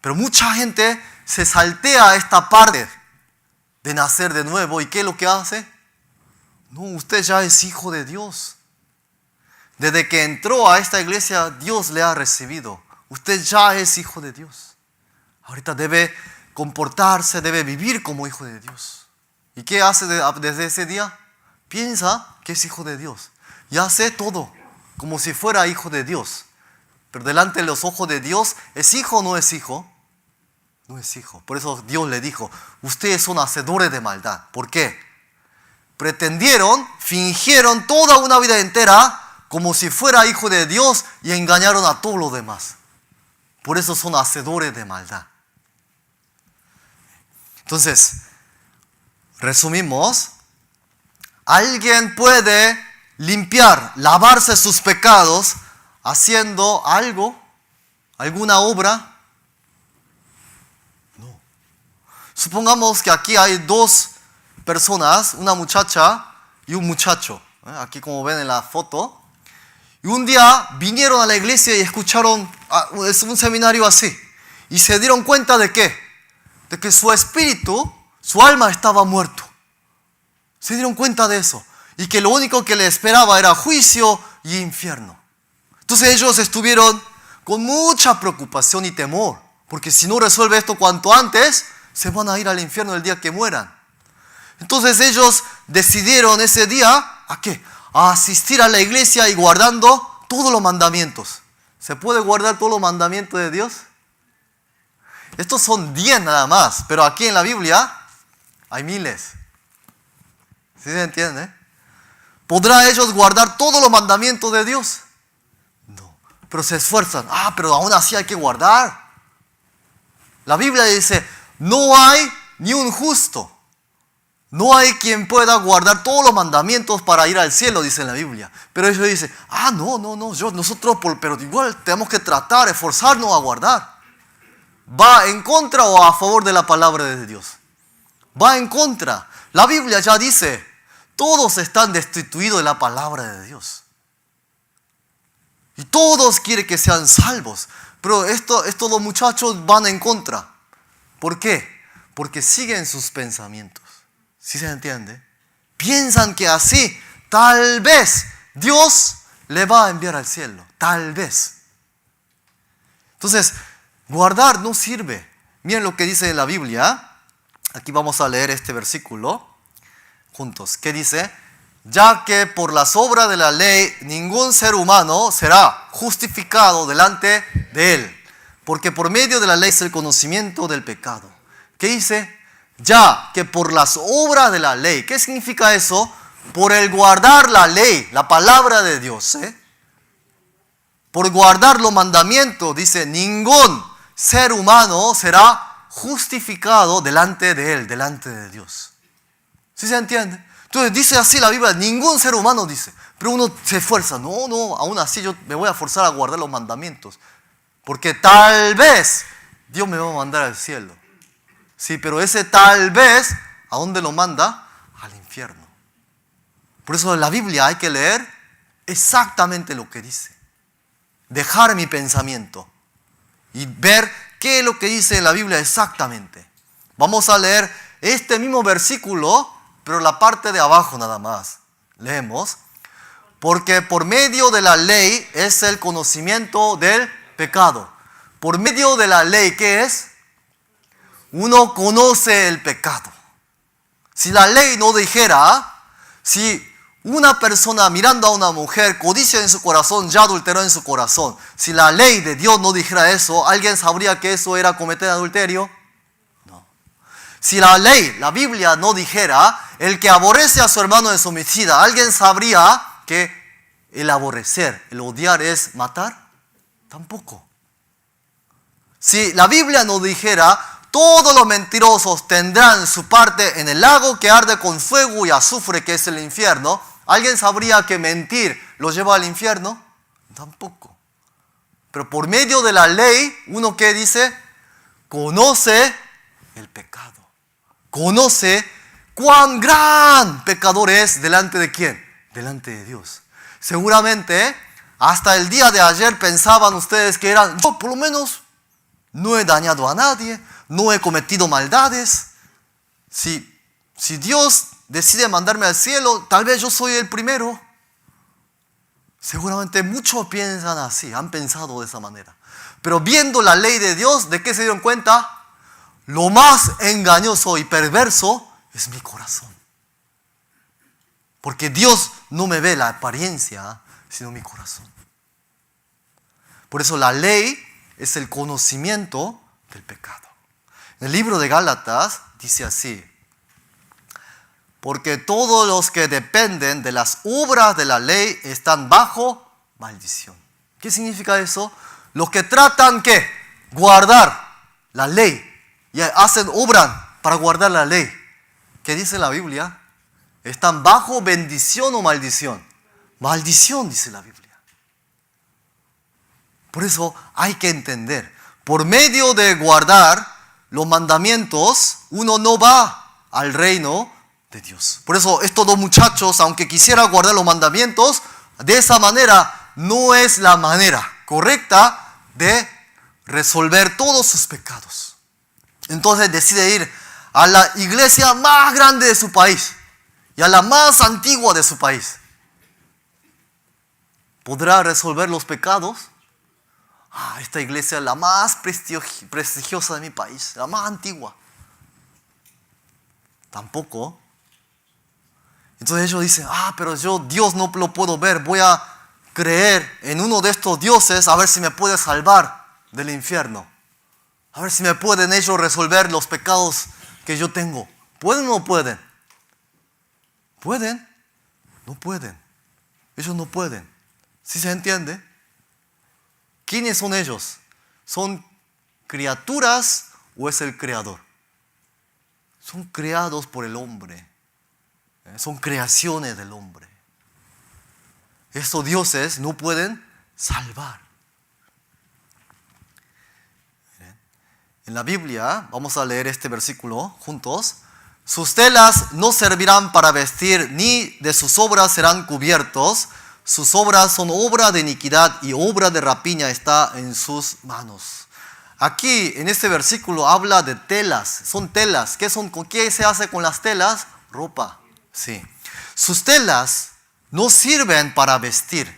[SPEAKER 1] Pero mucha gente se saltea esta parte de nacer de nuevo. ¿Y qué es lo que hace? No, usted ya es hijo de Dios. Desde que entró a esta iglesia, Dios le ha recibido. Usted ya es hijo de Dios. Ahorita debe comportarse, debe vivir como hijo de Dios. ¿Y qué hace desde ese día? Piensa que es hijo de Dios. Y hace todo como si fuera hijo de Dios. Pero delante de los ojos de Dios, ¿es hijo o no es hijo? No es hijo. Por eso Dios le dijo, ustedes son hacedores de maldad. ¿Por qué? Pretendieron, fingieron toda una vida entera como si fuera hijo de Dios y engañaron a todos los demás. Por eso son hacedores de maldad. Entonces, resumimos. ¿Alguien puede limpiar, lavarse sus pecados haciendo algo, alguna obra? No. Supongamos que aquí hay dos personas, una muchacha y un muchacho. Aquí como ven en la foto. Y un día vinieron a la iglesia y escucharon un seminario así. Y se dieron cuenta de ¿qué? De que su espíritu, su alma estaba muerto. Se dieron cuenta de eso. Y que lo único que le esperaba era juicio y infierno. Entonces ellos estuvieron con mucha preocupación y temor. Porque si no resuelve esto cuanto antes, se van a ir al infierno el día que mueran. Entonces ellos decidieron ese día, ¿a qué? A asistir a la iglesia y guardando todos los mandamientos. ¿Se puede guardar todos los mandamientos de Dios? Estos son 10 nada más, pero aquí en la Biblia hay miles. ¿Sí se entiende? ¿Podrá ellos guardar todos los mandamientos de Dios? No, pero se esfuerzan. Pero aún así hay que guardar. La Biblia dice, no hay ni un justo. No hay quien pueda guardar todos los mandamientos para ir al cielo, dice en la Biblia. Pero ellos dicen, nosotros, pero igual tenemos que tratar, esforzarnos a guardar. ¿Va en contra o a favor de la palabra de Dios? Va en contra. La Biblia ya dice, todos están destituidos de la palabra de Dios. Y todos quieren que sean salvos. Pero estos dos muchachos van en contra. ¿Por qué? Porque siguen sus pensamientos. ¿Sí se entiende? Piensan que así, tal vez, Dios le va a enviar al cielo. Tal vez. Entonces, guardar no sirve. Miren lo que dice en la Biblia. Aquí vamos a leer este versículo juntos. ¿Qué dice? ya que por las obras de la ley ningún ser humano será justificado delante de él, porque por medio de la ley es el conocimiento del pecado. ¿Qué dice? Ya que por las obras de la ley. ¿Qué significa eso? Por el guardar la ley, la palabra de Dios, por guardar los mandamientos, dice, ningún ser humano será justificado delante de él, delante de Dios. ¿Sí se entiende? Entonces dice así la Biblia, ningún ser humano dice, pero uno se esfuerza, no, aún así yo me voy a forzar a guardar los mandamientos, porque tal vez Dios me va a mandar al cielo. Sí, pero ese tal vez, ¿a dónde lo manda? Al infierno. Por eso en la Biblia hay que leer exactamente lo que dice. Dejar mi pensamiento y ver qué es lo que dice en la Biblia exactamente. Vamos a leer este mismo versículo, pero la parte de abajo nada más. Leemos. Porque por medio de la ley es el conocimiento del pecado. Por medio de la ley, ¿qué es? Uno conoce el pecado. Si la ley no dijera, si una persona mirando a una mujer codicia en su corazón, ya adulteró en su corazón. Si la ley de Dios no dijera eso, ¿alguien sabría que eso era cometer adulterio? No. Si la ley, la Biblia no dijera, el que aborrece a su hermano es homicida, ¿alguien sabría que el aborrecer, el odiar es matar? Tampoco. Si la Biblia no dijera, todos los mentirosos tendrán su parte en el lago que arde con fuego y azufre, que es el infierno, ¿alguien sabría que mentir lo lleva al infierno? Tampoco. Pero por medio de la ley, uno que dice, conoce el pecado. Conoce cuán gran pecador es delante de quién? Delante de Dios. Seguramente, hasta el día de ayer pensaban ustedes que eran, yo por lo menos no he dañado a nadie, no he cometido maldades. Si Dios decide mandarme al cielo, tal vez yo soy el primero. Seguramente muchos piensan así, han pensado de esa manera. Pero viendo la ley de Dios, ¿de qué se dieron cuenta? Lo más engañoso y perverso es mi corazón. Porque Dios no me ve la apariencia, sino mi corazón. Por eso la ley es el conocimiento del pecado. En el libro de Gálatas dice así: porque todos los que dependen de las obras de la ley están bajo maldición. ¿Qué significa eso? Los que tratan ¿qué? Guardar la ley y obran para guardar la ley. ¿Qué dice la Biblia? ¿Están bajo bendición o maldición? Maldición, dice la Biblia. Por eso hay que entender, por medio de guardar los mandamientos, uno no va al reino de Dios. Por eso estos dos muchachos, aunque quisieran guardar los mandamientos, de esa manera no es la manera correcta de resolver todos sus pecados. Entonces decide ir a la iglesia más grande de su país y a la más antigua de su país. ¿Podrá resolver los pecados? Esta iglesia es la más prestigiosa de mi país, la más antigua. Tampoco. Entonces ellos dicen, pero yo Dios no lo puedo ver, voy a creer en uno de estos dioses a ver si me puede salvar del infierno. A ver si me pueden ellos resolver los pecados que yo tengo. ¿Pueden o no pueden? ¿Pueden? No pueden. Ellos no pueden. ¿Sí se entiende? ¿Quiénes son ellos? ¿Son criaturas o es el creador? Son creados por el hombre. Son creaciones del hombre. Estos dioses no pueden salvar. En la Biblia, vamos a leer este versículo juntos. Sus telas no servirán para vestir, ni de sus obras serán cubiertos. Sus obras son obra de iniquidad y obra de rapiña está en sus manos. Aquí, en este versículo, habla de telas. Son telas. ¿Con qué se hace con las telas? Ropa. Sí. Sus telas no sirven para vestir,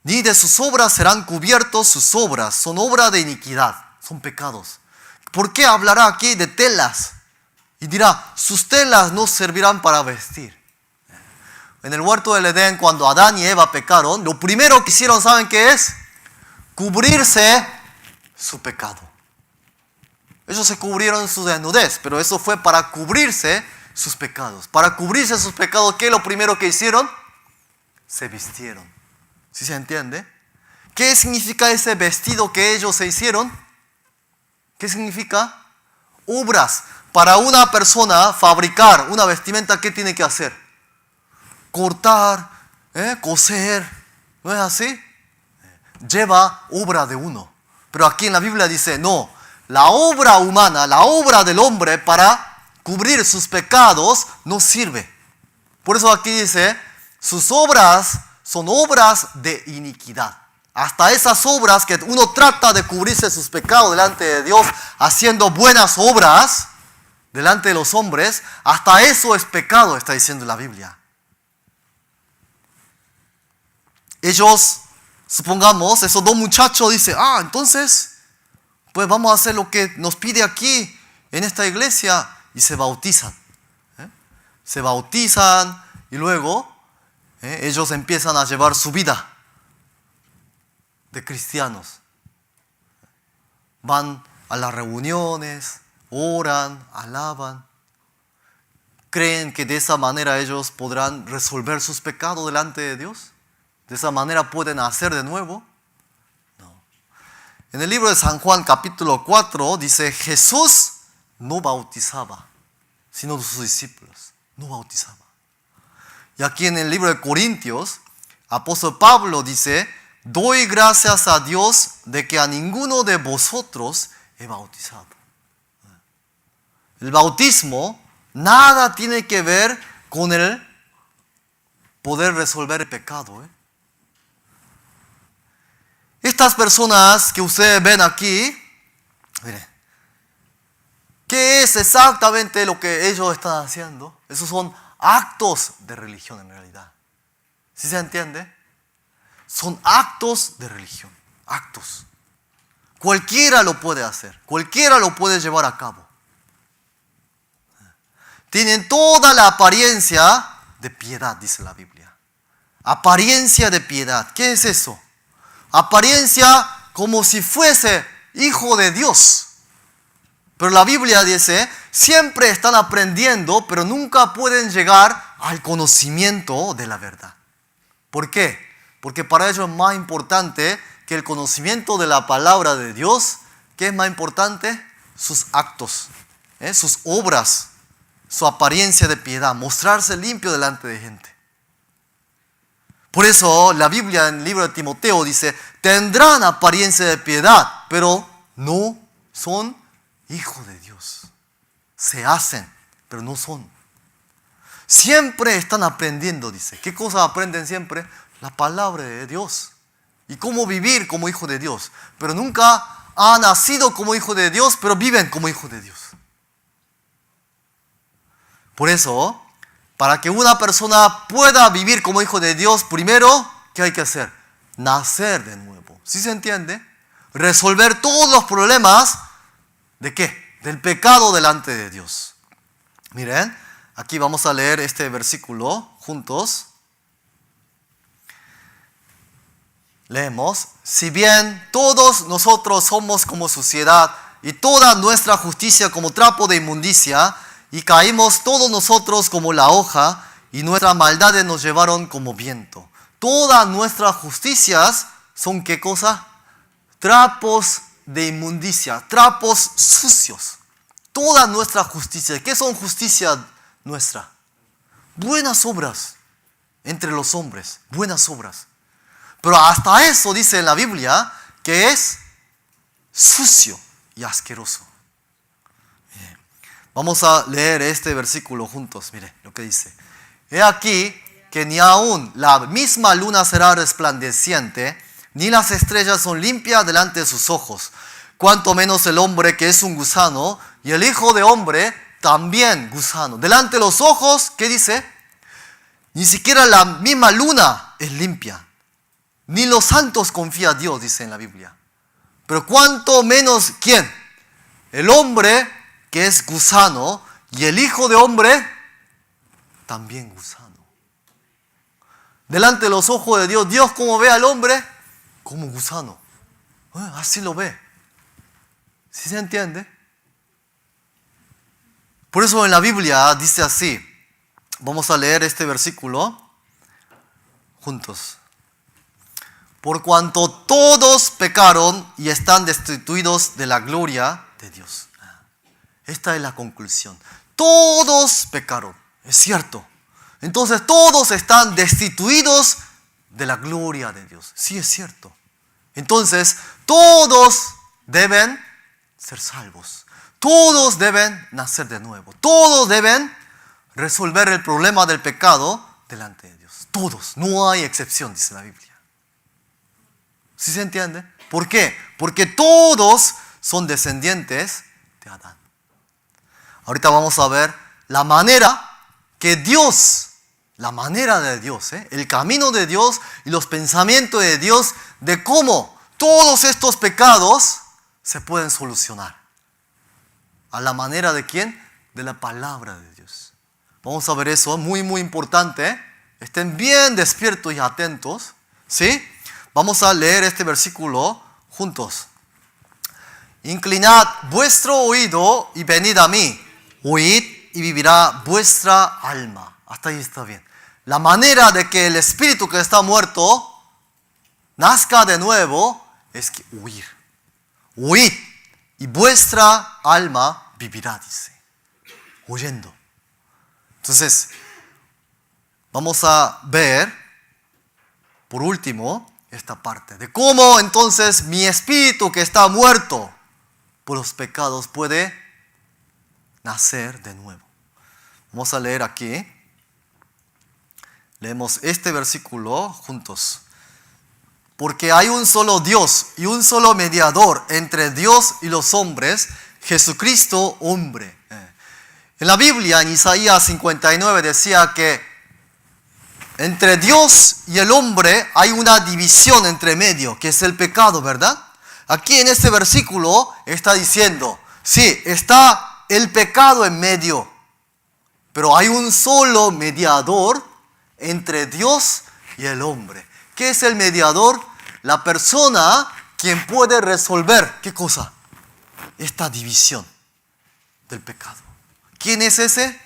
[SPEAKER 1] ni de sus obras serán cubiertos. Sus obras son obra de iniquidad, son pecados. ¿Por qué hablará aquí de telas? Y dirá, sus telas no servirán para vestir. En el huerto del Edén, cuando Adán y Eva pecaron, lo primero que hicieron, ¿saben qué es? Cubrirse su pecado. Ellos se cubrieron su desnudez, pero eso fue para cubrirse sus pecados. Para cubrirse sus pecados, ¿qué es lo primero que hicieron? Se vistieron. ¿Sí se entiende? ¿Qué significa ese vestido que ellos se hicieron? ¿Qué significa? Obras. Para una persona fabricar una vestimenta, ¿qué tiene que hacer? Cortar, coser. ¿No es así? Lleva obra de uno. Pero aquí en la Biblia dice, no, la obra humana, la obra del hombre para cubrir sus pecados no sirve. Por eso aquí dice, sus obras son obras de iniquidad. Hasta esas obras que uno trata de cubrirse sus pecados delante de Dios, haciendo buenas obras delante de los hombres, hasta eso es pecado, está diciendo la Biblia. Ellos, supongamos, esos dos muchachos dicen, entonces, pues vamos a hacer lo que nos pide aquí en esta iglesia, y se bautizan. Se bautizan y luego ellos empiezan a llevar su vida de cristianos. Van a las reuniones, oran, alaban. ¿Creen que de esa manera ellos podrán resolver sus pecados delante de Dios? ¿De esa manera pueden nacer de nuevo? No. En el libro de San Juan capítulo 4 dice, Jesús no bautizaba, sino sus discípulos. No bautizaba. Y aquí en el libro de Corintios, apóstol Pablo dice, doy gracias a Dios de que a ninguno de vosotros he bautizado. El bautismo nada tiene que ver con el poder resolver el pecado. Estas personas que ustedes ven aquí, miren, ¿qué es exactamente lo que ellos están haciendo? Esos son actos de religión en realidad. ¿Sí se entiende? Son actos de religión. Actos. Cualquiera lo puede hacer. Cualquiera lo puede llevar a cabo. Tienen toda la apariencia de piedad, dice la Biblia. Apariencia de piedad. ¿Qué es eso? Apariencia como si fuese hijo de Dios. Pero la Biblia dice, siempre están aprendiendo, pero nunca pueden llegar al conocimiento de la verdad. ¿Por qué? Porque para ellos es más importante que el conocimiento de la palabra de Dios. ¿Qué es más importante? Sus actos, sus obras, su apariencia de piedad, mostrarse limpio delante de gente. Por eso la Biblia en el libro de Timoteo dice, tendrán apariencia de piedad, pero no son hijos de Dios. Se hacen, pero no son. Siempre están aprendiendo, dice. ¿Qué cosas aprenden siempre? La palabra de Dios. Y cómo vivir como hijo de Dios. Pero nunca han nacido como hijo de Dios, pero viven como hijo de Dios. Por eso, para que una persona pueda vivir como hijo de Dios, primero, ¿qué hay que hacer? Nacer de nuevo. ¿Sí se entiende? Resolver todos los problemas, ¿de qué? Del pecado delante de Dios. Miren, aquí vamos a leer este versículo juntos. Leemos, si bien todos nosotros somos como suciedad y toda nuestra justicia como trapo de inmundicia, y caímos todos nosotros como la hoja, y nuestras maldades nos llevaron como viento. Todas nuestras justicias son ¿qué cosa? Trapos de inmundicia, trapos sucios. Toda nuestra justicia. ¿Qué son justicia nuestra? Buenas obras entre los hombres, buenas obras. Pero hasta eso dice en la Biblia que es sucio y asqueroso. Vamos a leer este versículo juntos. Mire lo que dice. He aquí que ni aún la misma luna será resplandeciente, ni las estrellas son limpias delante de sus ojos. Cuanto menos el hombre que es un gusano, y el hijo de hombre también gusano. Delante de los ojos, ¿qué dice? Ni siquiera la misma luna es limpia. Ni los santos confía a Dios, dice en la Biblia. Pero cuanto menos, ¿quién? El hombre que es gusano, y el hijo de hombre también gusano. delante de los ojos de Dios. Dios, ¿cómo ve al hombre? Como gusano. Así lo ve. ¿Sí se entiende? Por eso en la Biblia dice así. Vamos a leer este versículo juntos. Por cuanto todos pecaron y están destituidos de la gloria de Dios. Esta es la conclusión. Todos pecaron. Es cierto. Entonces todos están destituidos de la gloria de Dios. Sí, es cierto. Entonces todos deben ser salvos. Todos deben nacer de nuevo. Todos deben resolver el problema del pecado delante de Dios. Todos. No hay excepción, dice la Biblia. ¿Sí se entiende? ¿Por qué? Porque todos son descendientes de Adán. Ahorita vamos a ver la manera que Dios, la manera de Dios, el camino de Dios y los pensamientos de Dios de cómo todos estos pecados se pueden solucionar. ¿A la manera de quién? De la palabra de Dios. Vamos a ver eso, muy muy importante. Estén bien despiertos y atentos. ¿Sí? Vamos a leer este versículo juntos. Inclinad vuestro oído y venid a mí. Oíd y vivirá vuestra alma. Hasta ahí está bien. La manera de que el espíritu que está muerto nazca de nuevo es que huir. Oíd y vuestra alma vivirá, dice. Oyendo. Entonces, vamos a ver, por último, esta parte de cómo entonces mi espíritu que está muerto por los pecados puede nacer de nuevo. Vamos a leer aquí. Leemos este versículo juntos. Porque hay un solo Dios y un solo mediador entre Dios y los hombres, Jesucristo hombre. En la Biblia, en Isaías 59, decía que entre Dios y el hombre hay una división entre medio, que es el pecado, ¿verdad? Aquí en este versículo está diciendo, sí, está el pecado en medio, pero hay un solo mediador entre Dios y el hombre. ¿Qué es el mediador? La persona quien puede resolver, ¿qué cosa? Esta división del pecado. ¿Quién es ese?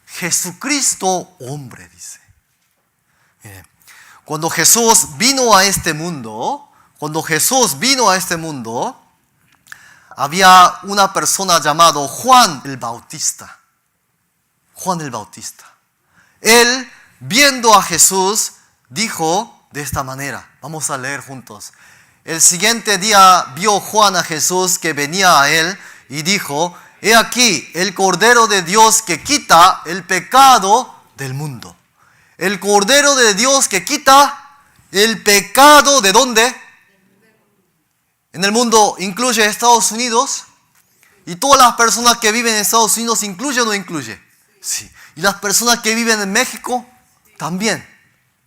[SPEAKER 1] Jesucristo hombre, dice. Cuando Jesús vino a este mundo, había una persona llamado Juan el Bautista. Juan el Bautista. Él, viendo a Jesús, dijo de esta manera. Vamos a leer juntos. El siguiente día vio Juan a Jesús que venía a él y dijo: He aquí el Cordero de Dios que quita el pecado del mundo. El Cordero de Dios que quita el pecado, ¿de dónde? En el mundo incluye Estados Unidos. Y todas las personas que viven en Estados Unidos, ¿incluye o no incluye? Sí. Y las personas que viven en México, también.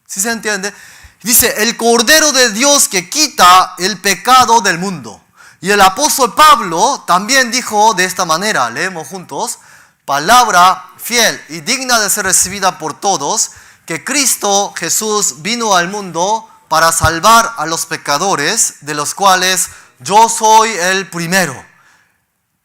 [SPEAKER 1] ¿Sí se entiende? Dice, el Cordero de Dios que quita el pecado del mundo. Y el apóstol Pablo también dijo de esta manera, leemos juntos: palabra fiel y digna de ser recibida por todos, que Cristo Jesús vino al mundo para salvar a los pecadores, de los cuales yo soy el primero.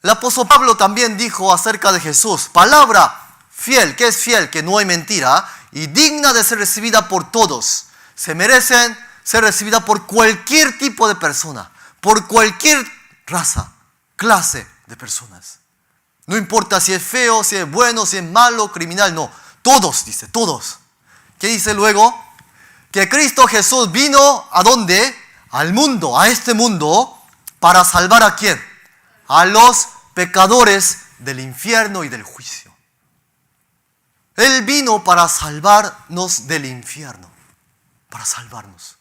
[SPEAKER 1] El apóstol Pablo también dijo acerca de Jesús, palabra fiel, que es fiel, que no hay mentira, y digna de ser recibida por todos. Se merecen ser recibida por cualquier tipo de persona, por cualquier raza, clase de personas. No importa si es feo, si es bueno, si es malo, criminal, no. Todos, dice, todos. ¿Qué dice luego? Que Cristo Jesús vino, ¿a dónde? Al mundo, a este mundo, para salvar ¿a quién? A los pecadores del infierno y del juicio. Él vino para salvarnos del infierno, para salvarnos.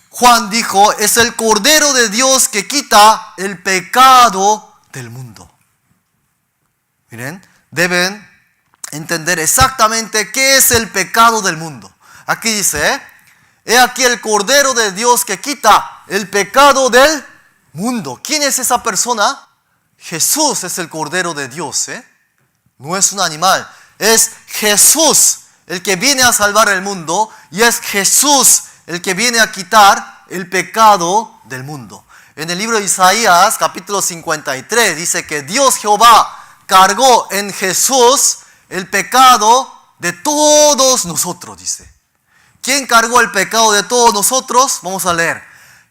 [SPEAKER 1] Juan dijo, es el Cordero de Dios que quita el pecado del mundo. Miren, deben entender exactamente qué es el pecado del mundo. Aquí dice, he aquí el Cordero de Dios que quita el pecado del mundo. ¿Quién es esa persona? Jesús es el Cordero de Dios, No es un animal, es Jesús el que viene a salvar el mundo, y es Jesús el que viene a quitar el pecado del mundo. En el libro de Isaías, capítulo 53, dice que Dios Jehová cargó en Jesús el pecado de todos nosotros, dice. ¿Quién cargó el pecado de todos nosotros? Vamos a leer.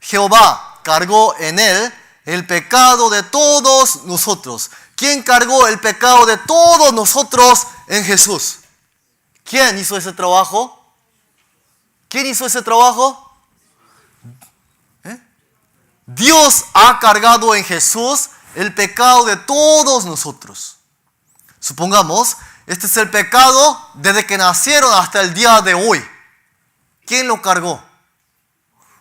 [SPEAKER 1] Jehová cargó en él el pecado de todos nosotros. ¿Quién cargó el pecado de todos nosotros en Jesús? ¿Quién hizo ese trabajo? ¿Quién hizo ese trabajo? Dios ha cargado en Jesús el pecado de todos nosotros. Supongamos, este es el pecado desde que nacieron hasta el día de hoy. ¿Quién lo cargó?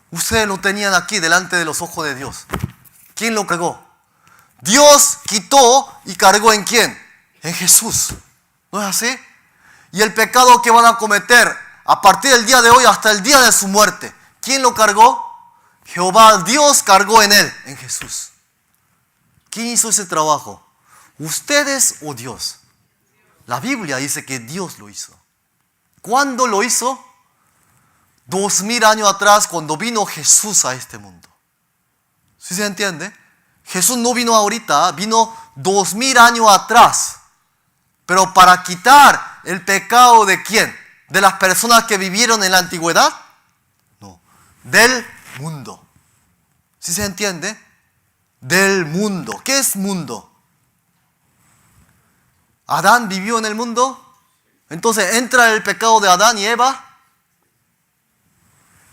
[SPEAKER 1] Ustedes lo tenían aquí delante de los ojos de Dios. ¿Quién lo cargó? Dios quitó y cargó ¿en quién? En Jesús. ¿No es así? Y el pecado que van a cometer a partir del día de hoy hasta el día de su muerte, ¿quién lo cargó? Jehová Dios cargó en él, en Jesús. ¿Quién hizo ese trabajo? ¿Ustedes o Dios? La Biblia dice que Dios lo hizo. ¿Cuándo lo hizo? 2000 años atrás, cuando vino Jesús a este mundo. ¿Sí se entiende? Jesús no vino ahorita, vino 2000 años atrás. Pero para quitar el pecado ¿de quién? ¿De las personas que vivieron en la antigüedad? No, del mundo. ¿Sí se entiende? Del mundo. ¿Qué es mundo? ¿Adán vivió en el mundo? Entonces entra el pecado de Adán y Eva.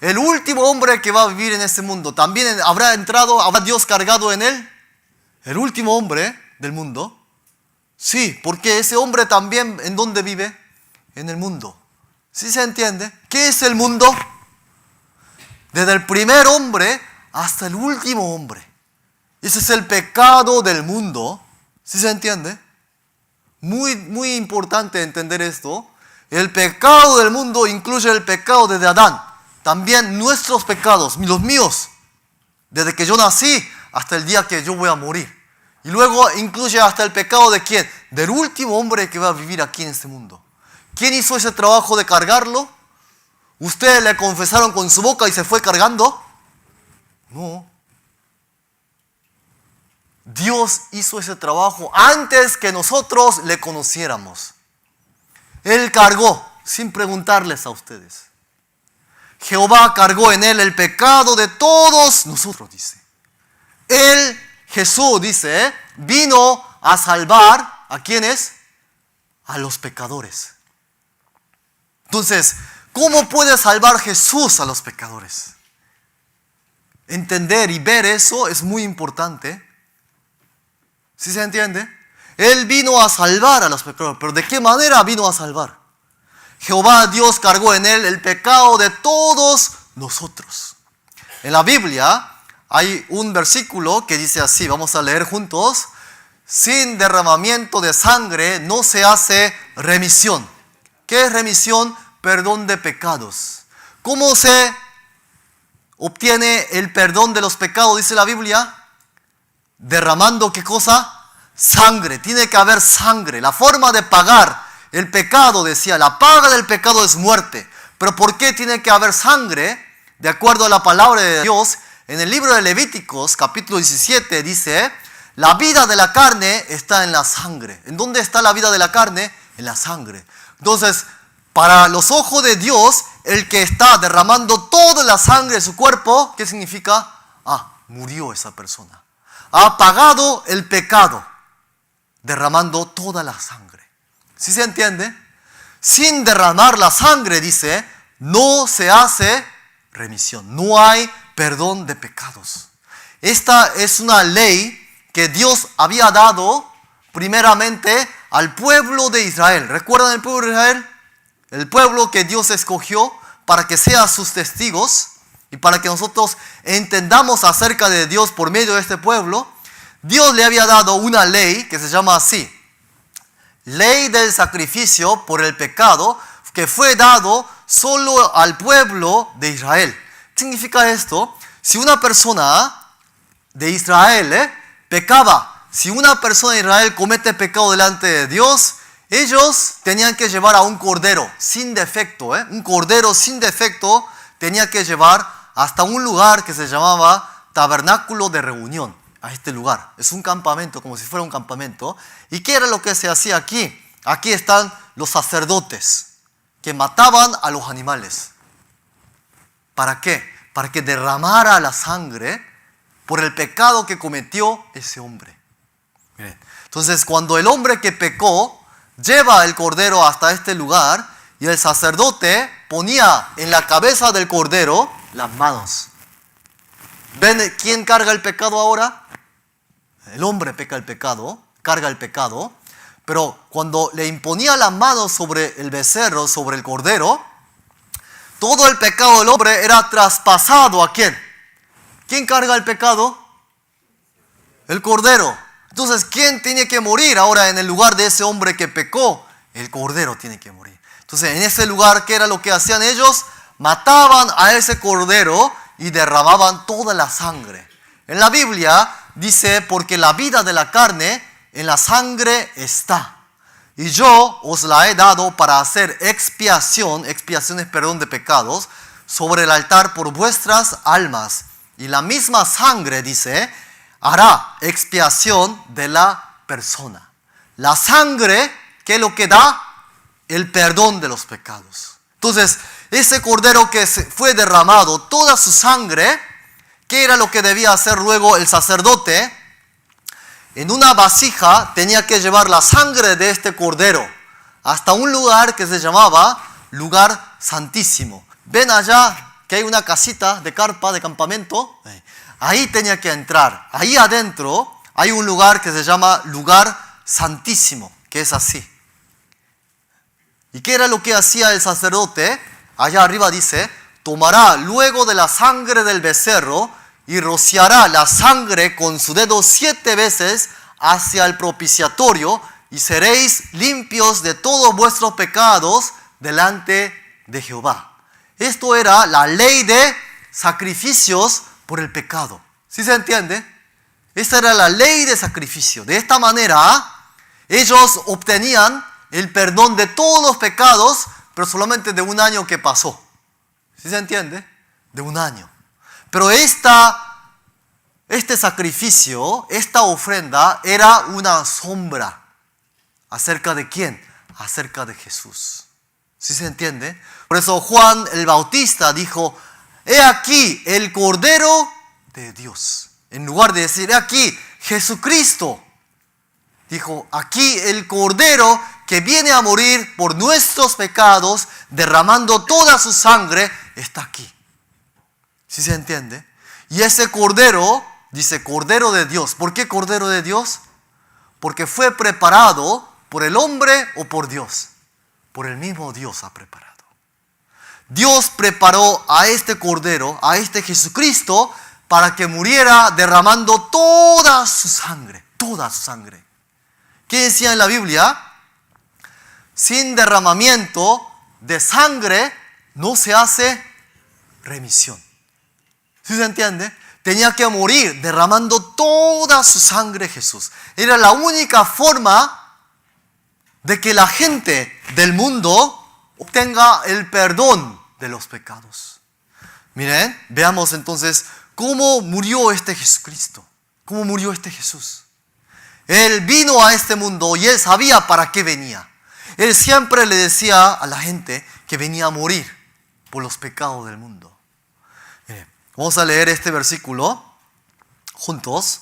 [SPEAKER 1] El último hombre que va a vivir en este mundo, ¿también habrá entrado, habrá Dios cargado en él? El último hombre del mundo. Sí, porque ese hombre también, ¿en dónde vive? En el mundo. ¿Sí se entiende? ¿Qué es el mundo? Desde el primer hombre hasta el último hombre. Ese es el pecado del mundo. ¿Sí se entiende? Muy importante entender esto. El pecado del mundo incluye el pecado desde Adán. También nuestros pecados, los míos, desde que yo nací hasta el día que yo voy a morir. Y luego incluye hasta el pecado ¿de quién? Del último hombre que va a vivir aquí en este mundo. ¿Quién hizo ese trabajo de cargarlo? ¿Ustedes le confesaron con su boca y se fue cargando? No. Dios hizo ese trabajo antes que nosotros le conociéramos. Él cargó, sin preguntarles a ustedes. Jehová cargó en él el pecado de todos nosotros, dice. Él, Jesús, dice, vino a salvar, ¿a quiénes? A los pecadores. Entonces, ¿cómo puede salvar Jesús a los pecadores? Entender y ver eso es muy importante. ¿Sí se entiende? Él vino a salvar a los pecadores, pero ¿de qué manera vino a salvar? Jehová Dios cargó en él el pecado de todos nosotros. En la Biblia hay un versículo que dice así, vamos a leer juntos. Sin derramamiento de sangre no se hace remisión. ¿Qué es remisión? Perdón de pecados. ¿Cómo se obtiene el perdón de los pecados? Dice la Biblia. Derramando, ¿qué cosa? Sangre. Tiene que haber sangre. La forma de pagar el pecado, decía, la paga del pecado es muerte. Pero ¿por qué tiene que haber sangre? De acuerdo a la palabra de Dios, en el libro de Levíticos, capítulo 17, dice, la vida de la carne está en la sangre. ¿En dónde está la vida de la carne? En la sangre. Entonces, para los ojos de Dios, el que está derramando toda la sangre de su cuerpo, ¿qué significa? Murió esa persona. Ha pagado el pecado, derramando toda la sangre. ¿Sí se entiende? Sin derramar la sangre, dice, no se hace remisión. No hay perdón de pecados. Esta es una ley que Dios había dado primeramente al pueblo de Israel. ¿Recuerdan el pueblo de Israel? El pueblo que Dios escogió para que sean sus testigos y para que nosotros entendamos acerca de Dios por medio de este pueblo. Dios le había dado una ley que se llama así: ley del sacrificio por el pecado, que fue dado solo al pueblo de Israel. ¿Qué significa esto? Si una persona de Israel pecaba, si una persona de Israel comete pecado delante de Dios, Ellos tenían que llevar a un cordero sin defecto, un cordero sin defecto tenía que llevar hasta un lugar que se llamaba tabernáculo de reunión, a este lugar. Es un campamento, como si fuera un campamento. ¿Y qué era lo que se hacía aquí? Aquí están los sacerdotes que mataban a los animales. ¿Para qué? Para que derramara la sangre por el pecado que cometió ese hombre. Miren. Entonces, cuando el hombre que pecó lleva el cordero hasta este lugar y el sacerdote ponía en la cabeza del cordero las manos. ¿Ven quién carga el pecado ahora? El hombre peca el pecado, carga el pecado, pero cuando le imponía las manos sobre el becerro, sobre el cordero, todo el pecado del hombre era traspasado ¿a quién? ¿Quién carga el pecado? El cordero. Entonces, ¿quién tiene que morir ahora en el lugar de ese hombre que pecó? El cordero tiene que morir. Entonces, en ese lugar, ¿qué era lo que hacían ellos? Mataban a ese cordero y derramaban toda la sangre. En la Biblia dice, porque la vida de la carne en la sangre está. Y yo os la he dado para hacer expiación es perdón de pecados, sobre el altar por vuestras almas. Y la misma sangre, dice, hará expiación de la persona. La sangre, ¿qué es lo que da? El perdón de los pecados. Entonces, ese cordero que fue derramado, toda su sangre, ¿qué era lo que debía hacer luego el sacerdote? En una vasija tenía que llevar la sangre de este cordero hasta un lugar que se llamaba lugar santísimo. ¿Ven allá que hay una casita de carpa, de campamento? Ahí tenía que entrar. Ahí adentro hay un lugar que se llama lugar santísimo, que es así. ¿Y qué era lo que hacía el sacerdote? Allá arriba dice, tomará luego de la sangre del becerro y rociará la sangre con su dedo 7 veces hacia el propiciatorio y seréis limpios de todos vuestros pecados delante de Jehová. Esto era la ley de sacrificios por el pecado. ¿Sí se entiende? Esta era la ley de sacrificio. De esta manera, ellos obtenían el perdón de todos los pecados, pero solamente de un año que pasó. ¿Sí se entiende? De un año. Pero este sacrificio, esta ofrenda, era una sombra. ¿Acerca de quién? Acerca de Jesús. ¿Sí se entiende? Por eso Juan el Bautista dijo, he aquí el Cordero de Dios. En lugar de decir, he aquí Jesucristo. Dijo, aquí el Cordero que viene a morir por nuestros pecados, derramando toda su sangre, está aquí. ¿Sí se entiende? Y ese Cordero, dice Cordero de Dios. ¿Por qué Cordero de Dios? Porque fue preparado por el hombre o por Dios. Por el mismo Dios ha preparado. Dios preparó a este Cordero, a este Jesucristo, para que muriera derramando toda su sangre. Toda su sangre. ¿Qué decía en la Biblia? Sin derramamiento de sangre no se hace remisión. ¿Sí se entiende? Tenía que morir derramando toda su sangre Jesús. Era la única forma de que la gente del mundo obtenga el perdón de los pecados. Miren, veamos entonces cómo murió este Jesucristo. ¿Cómo murió este Jesús? Él vino a este mundo y él sabía para qué venía. Él siempre le decía a la gente que venía a morir por los pecados del mundo. Miren, vamos a leer este versículo juntos.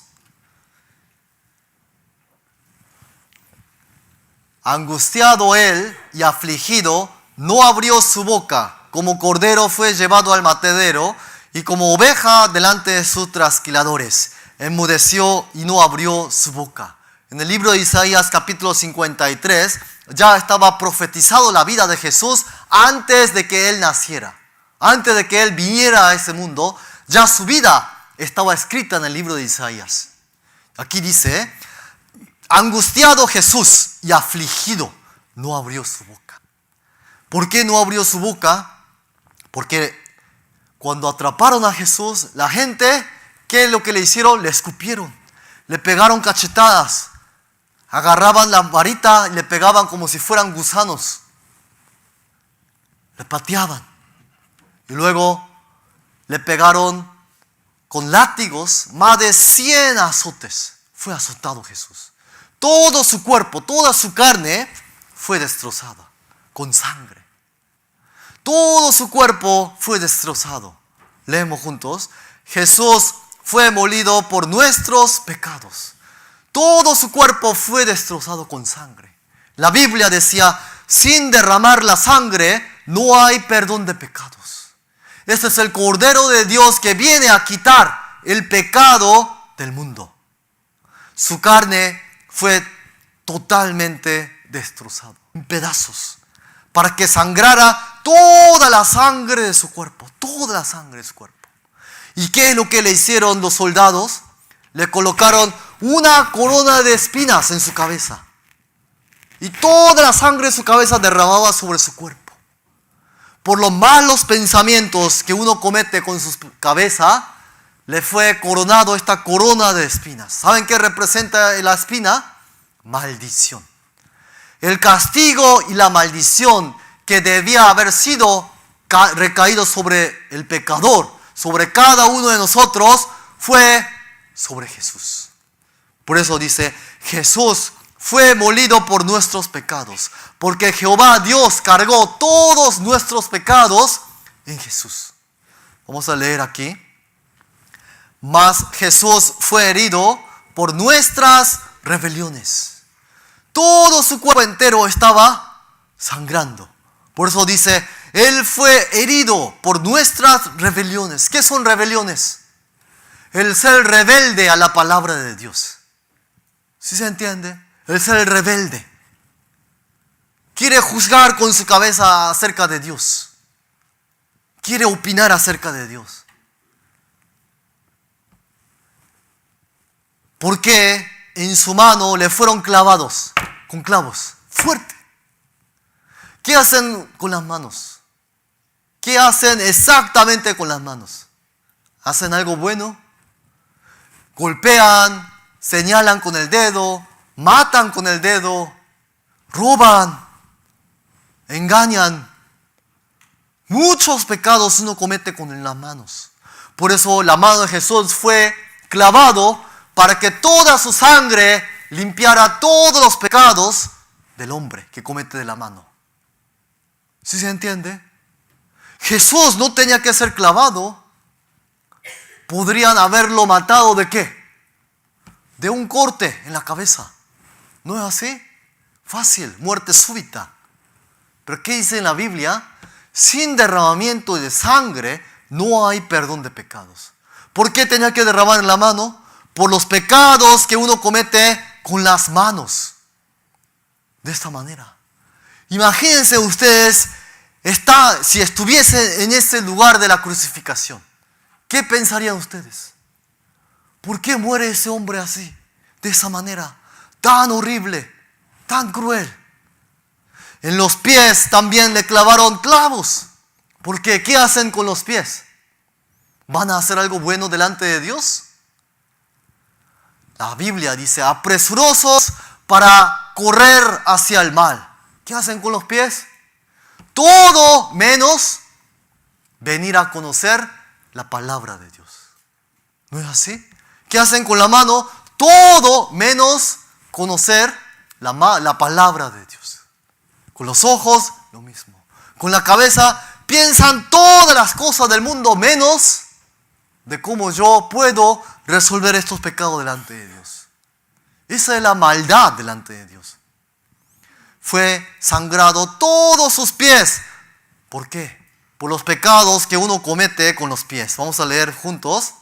[SPEAKER 1] Angustiado él y afligido, no abrió su boca. Como cordero fue llevado al matadero y como oveja delante de sus trasquiladores. Enmudeció y no abrió su boca. En el libro de Isaías capítulo 53 ya estaba profetizado la vida de Jesús antes de que él naciera. Antes de que él viniera a ese mundo, ya su vida estaba escrita en el libro de Isaías. Aquí dice, angustiado Jesús y afligido, no abrió su boca. ¿Por qué no abrió su boca? Porque cuando atraparon a Jesús, la gente, ¿qué es lo que le hicieron? Le escupieron, le pegaron cachetadas. agarraban la varita y le pegaban como si fueran gusanos. Le pateaban. Y luego le pegaron con látigos más de 100 azotes. Fue azotado Jesús. Todo su cuerpo, toda su carne fue destrozada con sangre. Todo su cuerpo fue destrozado. Leemos juntos. Jesús fue molido por nuestros pecados. Todo su cuerpo fue destrozado con sangre. La Biblia decía, sin derramar la sangre no hay perdón de pecados. Este es el Cordero de Dios que viene a quitar el pecado del mundo. Su carne fue totalmente destrozada, en pedazos, para que sangrara toda la sangre de su cuerpo, toda la sangre de su cuerpo. ¿Y qué es lo que le hicieron los soldados? Le colocaron una corona de espinas en su cabeza. Y toda la sangre de su cabeza derramaba sobre su cuerpo. Por los malos pensamientos que uno comete con su cabeza, le fue coronado esta corona de espinas. ¿Saben qué representa la espina? Maldición. El castigo y la maldición que debía haber sido recaído sobre el pecador, sobre cada uno de nosotros, fue sobre Jesús. Por eso dice, Jesús fue molido por nuestros pecados, porque Jehová Dios cargó todos nuestros pecados en Jesús. Vamos a leer aquí. Mas Jesús fue herido por nuestras rebeliones. Todo su cuerpo entero estaba sangrando. Por eso dice, Él fue herido por nuestras rebeliones. ¿Qué son rebeliones? El ser rebelde a la palabra de Dios. ¿Sí se entiende? El ser rebelde. Quiere juzgar con su cabeza acerca de Dios. Quiere opinar acerca de Dios. Porque en su mano le fueron clavados con clavos. Fuerte. ¿Qué hacen con las manos? ¿Qué hacen exactamente con las manos? ¿Hacen algo bueno? Golpean, señalan con el dedo, matan con el dedo, roban, engañan. Muchos pecados uno comete con las manos. Por eso la mano de Jesús fue clavado para que toda su sangre limpiara todos los pecados del hombre que comete de la mano. ¿Sí se entiende? Jesús no tenía que ser clavado. Podrían haberlo matado ¿de qué? De un corte en la cabeza. ¿No es así? Fácil, muerte súbita. Pero ¿qué dice en la Biblia? Sin derramamiento de sangre no hay perdón de pecados. ¿Por qué tenía que derramar en la mano? Por los pecados que uno comete con las manos. De esta manera. Imagínense ustedes, si estuviesen en ese lugar de la crucificación. ¿Qué pensarían ustedes? ¿Por qué muere ese hombre así? De esa manera, tan horrible, tan cruel. En los pies también le clavaron clavos. ¿Por qué? ¿Qué hacen con los pies? ¿Van a hacer algo bueno delante de Dios? La Biblia dice, apresurosos para correr hacia el mal. ¿Qué hacen con los pies? Todo menos venir a conocer la palabra de Dios. ¿No es así? ¿Qué hacen con la mano? Todo menos conocer la palabra de Dios. Con los ojos, lo mismo. Con la cabeza, piensan todas las cosas del mundo menos de cómo yo puedo resolver estos pecados delante de Dios. Esa es la maldad delante de Dios. Fue sangrado todos sus pies. ¿Por qué? Por los pecados que uno comete con los pies. Vamos a leer juntos.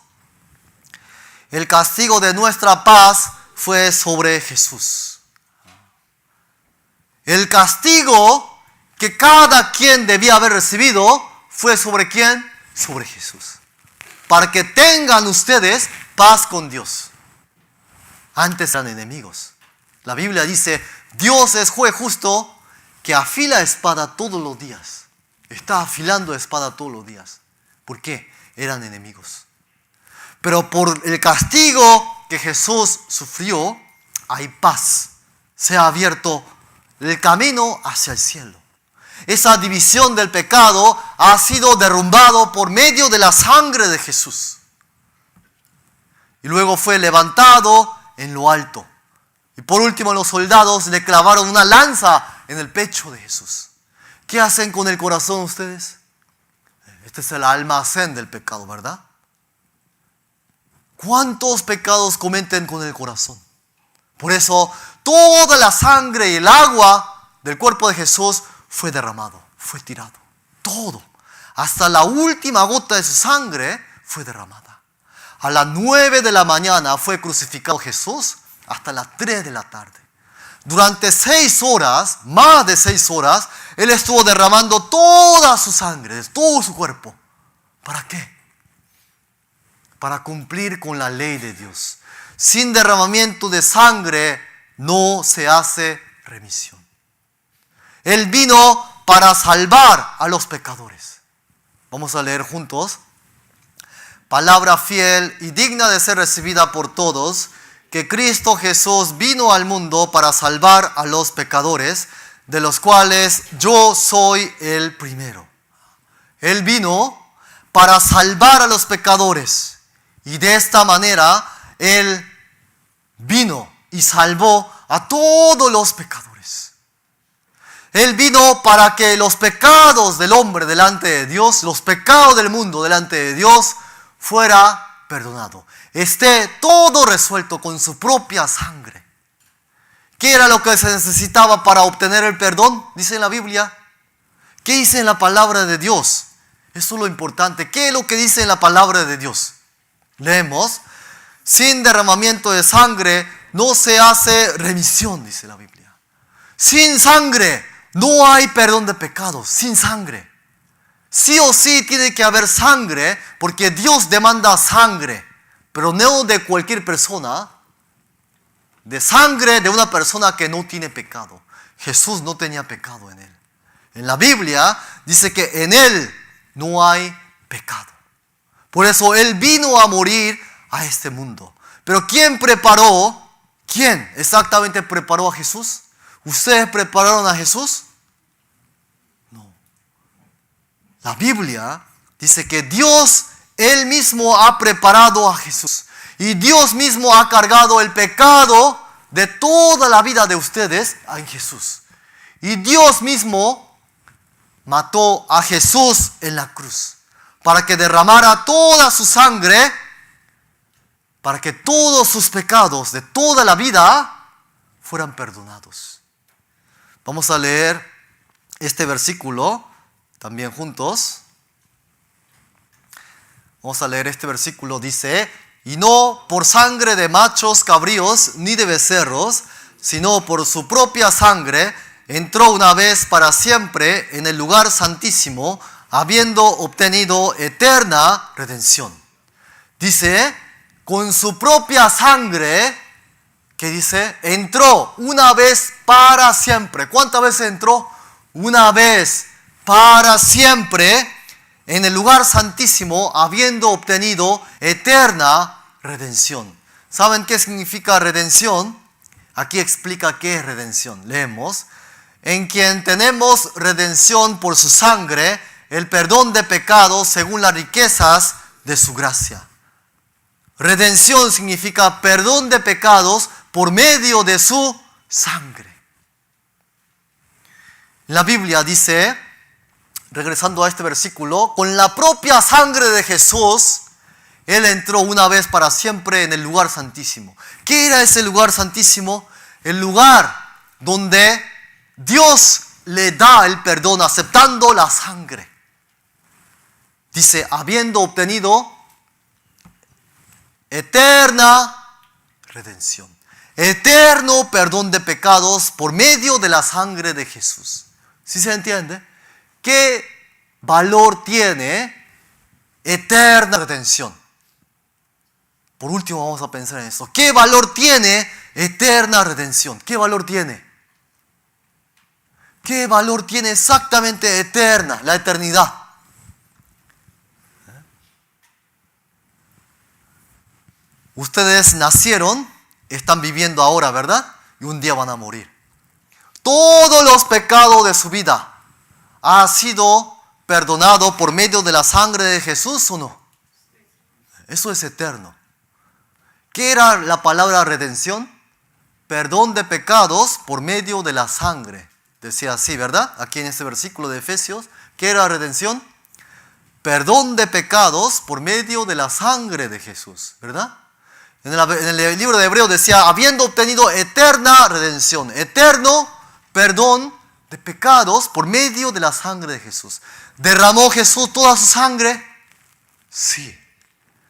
[SPEAKER 1] El castigo de nuestra paz fue sobre Jesús. El castigo que cada quien debía haber recibido fue sobre ¿quién? Sobre Jesús. Para que tengan ustedes paz con Dios. Antes eran enemigos. La Biblia dice, Dios es juez justo que afila espada todos los días. Está afilando espada todos los días. ¿Por qué? Eran enemigos. Pero por el castigo que Jesús sufrió, hay paz se ha abierto el camino hacia el cielo. Esa división del pecado ha sido derrumbado por medio de la sangre de Jesús. Y luego fue levantado en lo alto. Y por último los soldados le clavaron una lanza en el pecho de Jesús. ¿Qué hacen con el corazón ustedes? Este es el almacén del pecado, ¿verdad? ¿Cuántos pecados cometen con el corazón? Por eso toda la sangre y el agua del cuerpo de Jesús fue derramado, fue tirado. Todo, hasta la última gota de su sangre fue derramada. A las 9 de la mañana fue crucificado Jesús hasta las 3 de la tarde. Durante 6 horas, más de 6 horas, Él estuvo derramando toda su sangre, todo su cuerpo. ¿Para qué? Para cumplir con la ley de Dios. Sin derramamiento de sangre no se hace remisión. Él vino para salvar a los pecadores. Vamos a leer juntos. Palabra fiel y digna de ser recibida por todos, que Cristo Jesús vino al mundo para salvar a los pecadores, de los cuales yo soy el primero. Él vino para salvar a los pecadores, y de esta manera Él vino y salvó a todos los pecadores. Él vino para que los pecados del hombre delante de Dios, los pecados del mundo delante de Dios, fuera perdonado. Esté todo resuelto con su propia sangre. ¿Qué era lo que se necesitaba para obtener el perdón? Dice en la Biblia. ¿Qué dice en la palabra de Dios? Eso es lo importante. ¿Qué es lo que dice en la palabra de Dios? Leemos. Sin derramamiento de sangre no se hace remisión, dice la Biblia. Sin sangre no hay perdón de pecados. Sin sangre. Sí o sí tiene que haber sangre, porque Dios demanda sangre, pero no de cualquier persona, de sangre de una persona que no tiene pecado. Jesús no tenía pecado en Él. En la Biblia dice que en Él no hay pecado. Por eso Él vino a morir a este mundo. Pero ¿quién preparó? ¿Quién exactamente preparó a Jesús? ¿Ustedes prepararon a Jesús? La Biblia dice que Dios, Él mismo ha preparado a Jesús. Y Dios mismo ha cargado el pecado de toda la vida de ustedes en Jesús. Y Dios mismo mató a Jesús en la cruz para que derramara toda su sangre, para que todos sus pecados de toda la vida fueran perdonados. Vamos a leer este versículo también juntos. Vamos a leer este versículo. Dice: y no por sangre de machos cabríos ni de becerros, sino por su propia sangre entró una vez para siempre en el lugar santísimo, habiendo obtenido eterna redención. Dice, con su propia sangre, ¿qué dice? Entró una vez para siempre. ¿Cuántas veces entró? Una vez para siempre en el lugar santísimo, habiendo obtenido eterna redención. ¿Saben qué significa redención? Aquí explica qué es redención. Leemos: en quien tenemos redención por su sangre, el perdón de pecados según las riquezas de su gracia. Redención significa perdón de pecados por medio de su sangre. La Biblia dice, regresando a este versículo, con la propia sangre de Jesús, Él entró una vez para siempre en el lugar santísimo. ¿Qué era ese lugar santísimo? El lugar donde Dios le da el perdón aceptando la sangre. Dice, habiendo obtenido eterna redención, eterno perdón de pecados por medio de la sangre de Jesús. ¿Sí se entiende? ¿Qué valor tiene eterna redención? Por último vamos a pensar en esto. ¿Qué valor tiene eterna redención? ¿Qué valor tiene? ¿Qué valor tiene exactamente eterna, la eternidad? Ustedes nacieron, están viviendo ahora, ¿verdad? Y un día van a morir. todos los pecados de su vida ha sido perdonado por medio de la sangre de Jesús o no? Eso es eterno. ¿Qué era la palabra redención? Perdón de pecados por medio de la sangre. Decía así, ¿verdad? Aquí en este versículo de Efesios. ¿Qué era redención? Perdón de pecados por medio de la sangre de Jesús, ¿verdad? En el libro de Hebreos decía, habiendo obtenido eterna redención, eterno perdón de pecados por medio de la sangre de Jesús. ¿Derramó Jesús toda su sangre? Sí.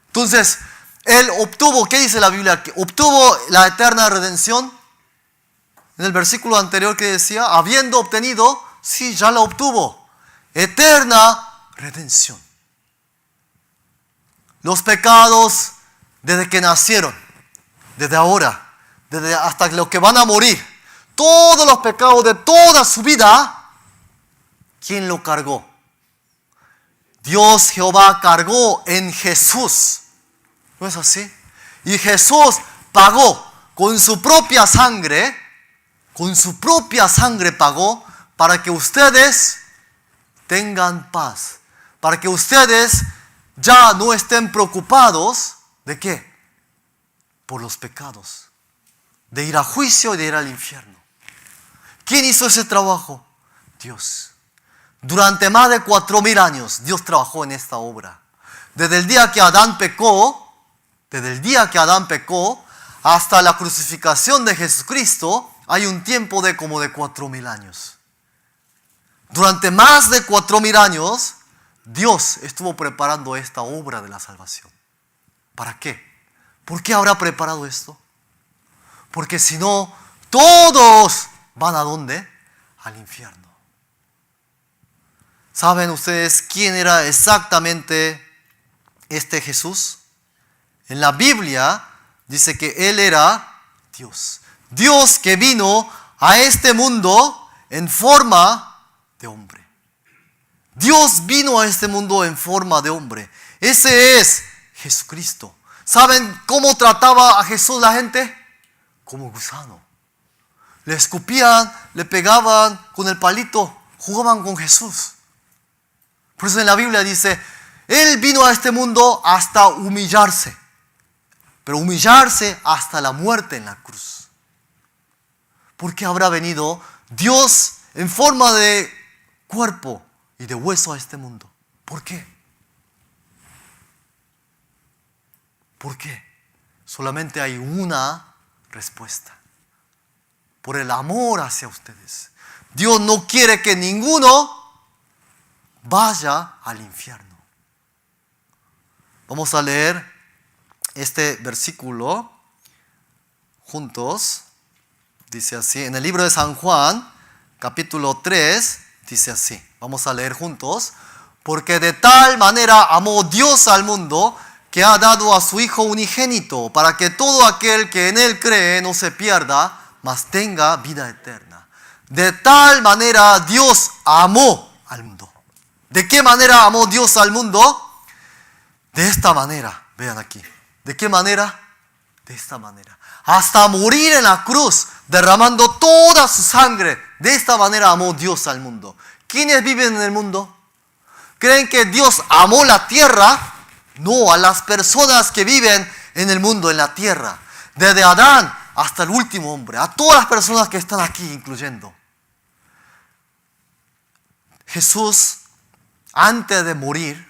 [SPEAKER 1] Entonces, Él obtuvo, ¿qué dice la Biblia? Que obtuvo la eterna redención. En el versículo anterior que decía, habiendo obtenido, sí, ya la obtuvo. Eterna redención. Los pecados desde que nacieron, desde ahora, desde hasta los que van a morir, todos los pecados de toda su vida, ¿quién lo cargó? Dios Jehová cargó en Jesús. ¿No es así? Y Jesús pagó con su propia sangre pagó para que ustedes tengan paz, para que ustedes ya no estén preocupados ¿de qué? Por los pecados, de ir a juicio y de ir al infierno. ¿Quién hizo ese trabajo? Dios. Durante más de 4,000 años Dios trabajó en esta obra. Desde el día que Adán pecó, hasta la crucificación de Jesucristo, hay un tiempo de como de 4,000 años. Durante más de 4,000 años, Dios estuvo preparando esta obra de la salvación. ¿Para qué? ¿Por qué habrá preparado esto? Porque si no, todos van ¿a dónde? Al infierno. ¿Saben ustedes quién era exactamente este Jesús? En la Biblia dice que Él era Dios. Dios que vino a este mundo en forma de hombre. Dios vino a este mundo en forma de hombre. Ese es Jesucristo. ¿Saben cómo trataba a Jesús la gente? Como gusano. Le escupían, le pegaban con el palito, jugaban con Jesús. Por eso en la Biblia dice, Él vino a este mundo hasta humillarse, pero humillarse hasta la muerte en la cruz. ¿Por qué habrá venido Dios en forma de cuerpo y de hueso a este mundo? ¿Por qué? ¿Por qué? Solamente hay una respuesta. Por el amor hacia ustedes. Dios no quiere que ninguno vaya al infierno. Vamos a leer este versículo juntos. Dice así, en el libro de San Juan, capítulo 3, dice así. Vamos a leer juntos. Porque de tal manera amó Dios al mundo, que ha dado a su Hijo unigénito, para que todo aquel que en Él cree no se pierda, mas tenga vida eterna. De tal manera Dios amó al mundo. ¿De qué manera amó Dios al mundo? De esta manera, vean aquí. ¿De qué manera? De esta manera. Hasta morir en la cruz, derramando toda su sangre. De esta manera amó Dios al mundo. ¿Quiénes viven en el mundo? ¿Creen que Dios amó la tierra? No, a las personas que viven en el mundo, en la tierra. Desde Adán hasta el último hombre. A todas las personas que están aquí, incluyendo. Jesús, antes de morir,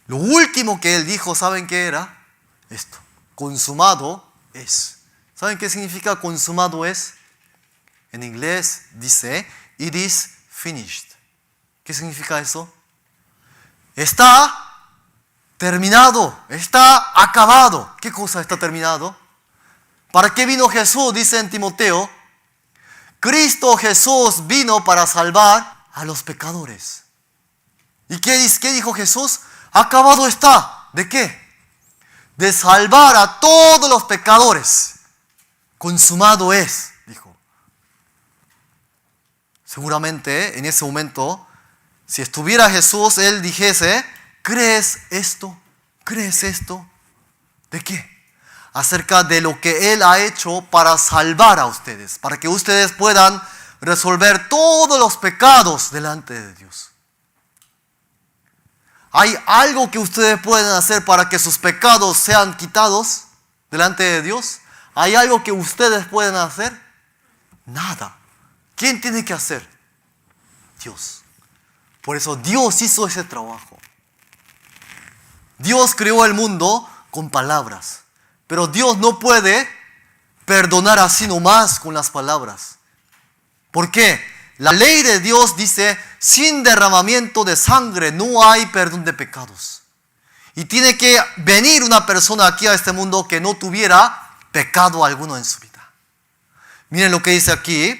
[SPEAKER 1] lo último que Él dijo, ¿saben qué era? Esto. Consumado es. ¿Saben qué significa consumado es? En inglés dice, it is finished. ¿Qué significa eso? Está terminado, está acabado. ¿Qué cosa está terminado? ¿Para qué vino Jesús? Dice en Timoteo. Cristo Jesús vino para salvar a los pecadores. ¿Y qué dijo Jesús? Acabado está. ¿De qué? De salvar a todos los pecadores. Consumado es, dijo. Seguramente en ese momento, si estuviera Jesús, Él dijese, ¿crees esto? ¿Crees esto? ¿De qué? Acerca de lo que Él ha hecho para salvar a ustedes, para que ustedes puedan resolver todos los pecados delante de Dios. ¿Hay algo que ustedes pueden hacer para que sus pecados sean quitados delante de Dios? ¿Hay algo que ustedes pueden hacer? Nada. ¿Quién tiene que hacer? Dios. Por eso Dios hizo ese trabajo. Dios creó el mundo con palabras, pero Dios no puede perdonar así nomás con las palabras. ¿Por qué? La ley de Dios dice, sin derramamiento de sangre no hay perdón de pecados. Y tiene que venir una persona aquí a este mundo que no tuviera pecado alguno en su vida. Miren lo que dice aquí.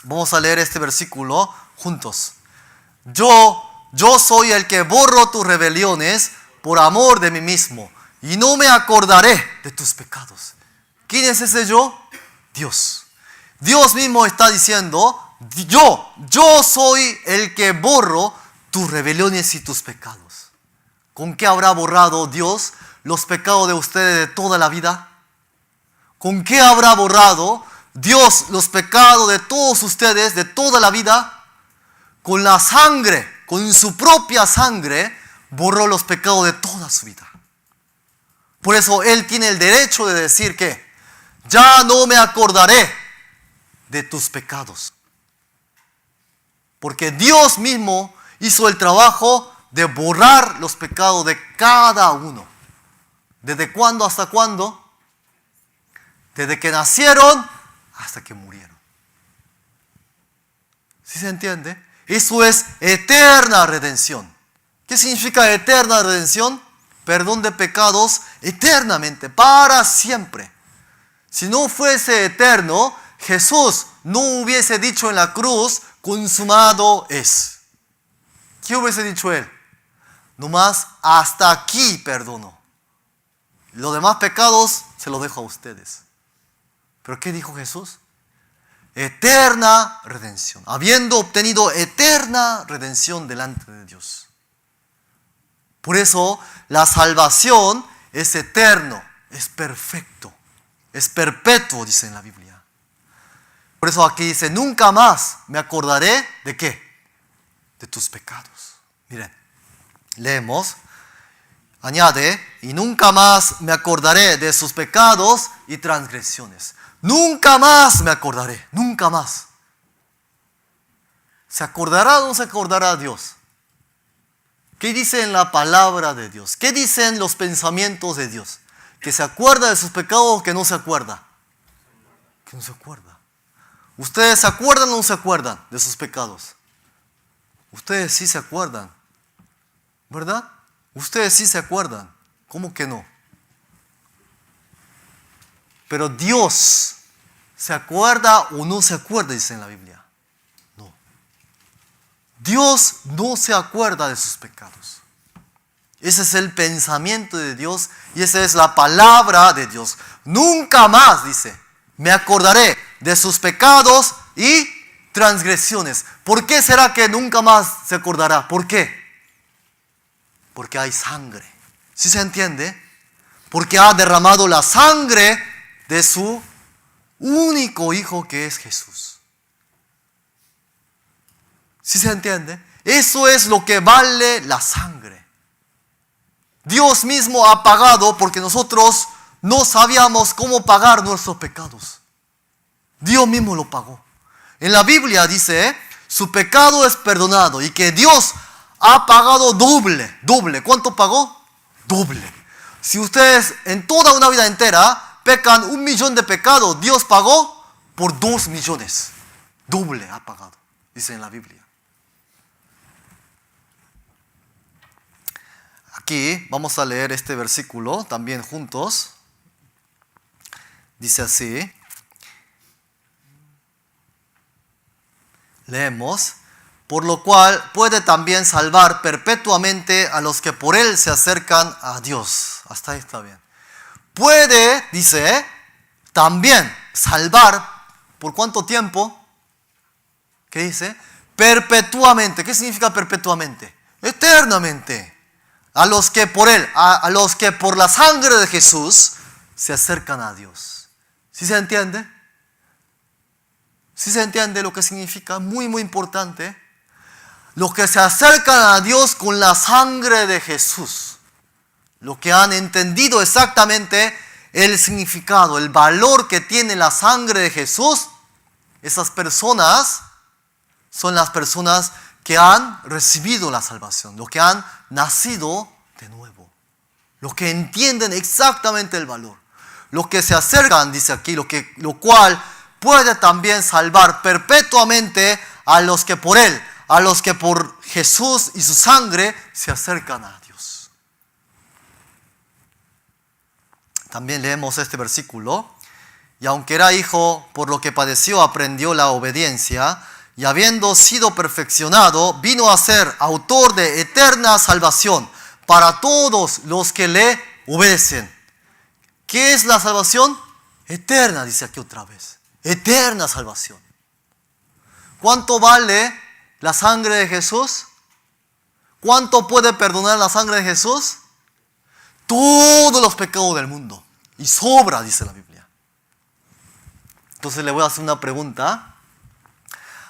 [SPEAKER 1] Vamos a leer este versículo juntos. Yo soy el que borro tus rebeliones por amor de mí mismo, y no me acordaré de tus pecados. ¿Quién es ese yo? Dios. Dios mismo está diciendo, yo soy el que borro tus rebeliones y tus pecados. ¿Con qué habrá borrado Dios los pecados de ustedes de toda la vida? ¿Con qué habrá borrado Dios los pecados de todos ustedes de toda la vida? Con la sangre, con su propia sangre, borró los pecados de toda su vida. Por eso Él tiene el derecho de decir que ya no me acordaré de tus pecados. Porque Dios mismo hizo el trabajo de borrar los pecados de cada uno. ¿Desde cuándo hasta cuándo? Desde que nacieron hasta que murieron. ¿Sí se entiende? Eso es eterna redención. ¿Qué significa eterna redención? Perdón de pecados eternamente, para siempre. Si no fuese eterno, Jesús no hubiese dicho en la cruz, consumado es. ¿Qué hubiese dicho Él? Nomás hasta aquí perdono. Los demás pecados se los dejo a ustedes. ¿Pero qué dijo Jesús? Eterna redención. Habiendo obtenido eterna redención delante de Dios. Por eso la salvación es eterno, es perfecto, es perpetuo, dice en la Biblia. Por eso aquí dice, nunca más me acordaré de ¿qué? De tus pecados. Miren, leemos, añade, y nunca más me acordaré de sus pecados y transgresiones. Nunca más me acordaré, nunca más. ¿Se acordará o no se acordará Dios? ¿Qué dice en la palabra de Dios? ¿Qué dicen los pensamientos de Dios? ¿Que se acuerda de sus pecados o que no se acuerda? Que no se acuerda. ¿Ustedes se acuerdan o no se acuerdan de sus pecados? Ustedes sí se acuerdan, ¿verdad? Ustedes sí se acuerdan. ¿Cómo que no? Pero Dios, ¿se acuerda o no se acuerda? Dice en la Biblia. No. Dios no se acuerda de sus pecados. Ese es el pensamiento de Dios y esa es la palabra de Dios. Nunca más, dice, me acordaré de sus pecados y transgresiones. ¿Por qué será que nunca más se acordará? ¿Por qué? Porque hay sangre. ¿Sí se entiende? Porque ha derramado la sangre de su único Hijo que es Jesús. ¿Sí se entiende? Eso es lo que vale la sangre. Dios mismo ha pagado porque nosotros no sabíamos cómo pagar nuestros pecados. Dios mismo lo pagó. En la Biblia dice, su pecado es perdonado y que Dios ha pagado doble. ¿Cuánto pagó? Doble. Si ustedes en toda una vida entera pecan 1 millón de pecados, Dios pagó por 2 millones. Doble ha pagado, dice en la Biblia. Aquí vamos a leer este versículo también juntos. Dice así. Leemos. Por lo cual puede también salvar perpetuamente a los que por Él se acercan a Dios. Hasta ahí está bien. Puede, dice, también salvar, ¿por cuánto tiempo? ¿Qué dice? Perpetuamente. ¿Qué significa perpetuamente? Eternamente. A los que por Él, a los que por la sangre de Jesús se acercan a Dios. ¿Sí se entiende? ¿Sí se entiende lo que significa? Muy, muy importante. Los que se acercan a Dios con la sangre de Jesús. Los que han entendido exactamente el significado, el valor que tiene la sangre de Jesús. Esas personas son las personas que han recibido la salvación. Los que han nacido de nuevo. Los que entienden exactamente el valor. Los que se acercan, dice aquí, lo cual puede también salvar perpetuamente a los que por Él, a los que por Jesús y su sangre se acercan a Dios. También leemos este versículo. Y aunque era hijo, por lo que padeció, aprendió la obediencia, y habiendo sido perfeccionado, vino a ser autor de eterna salvación para todos los que le obedecen. ¿Qué es la salvación? Eterna, dice aquí otra vez. Eterna salvación. ¿Cuánto vale la sangre de Jesús? ¿Cuánto puede perdonar la sangre de Jesús? Todos los pecados del mundo. Y sobra, dice la Biblia. Entonces le voy a hacer una pregunta.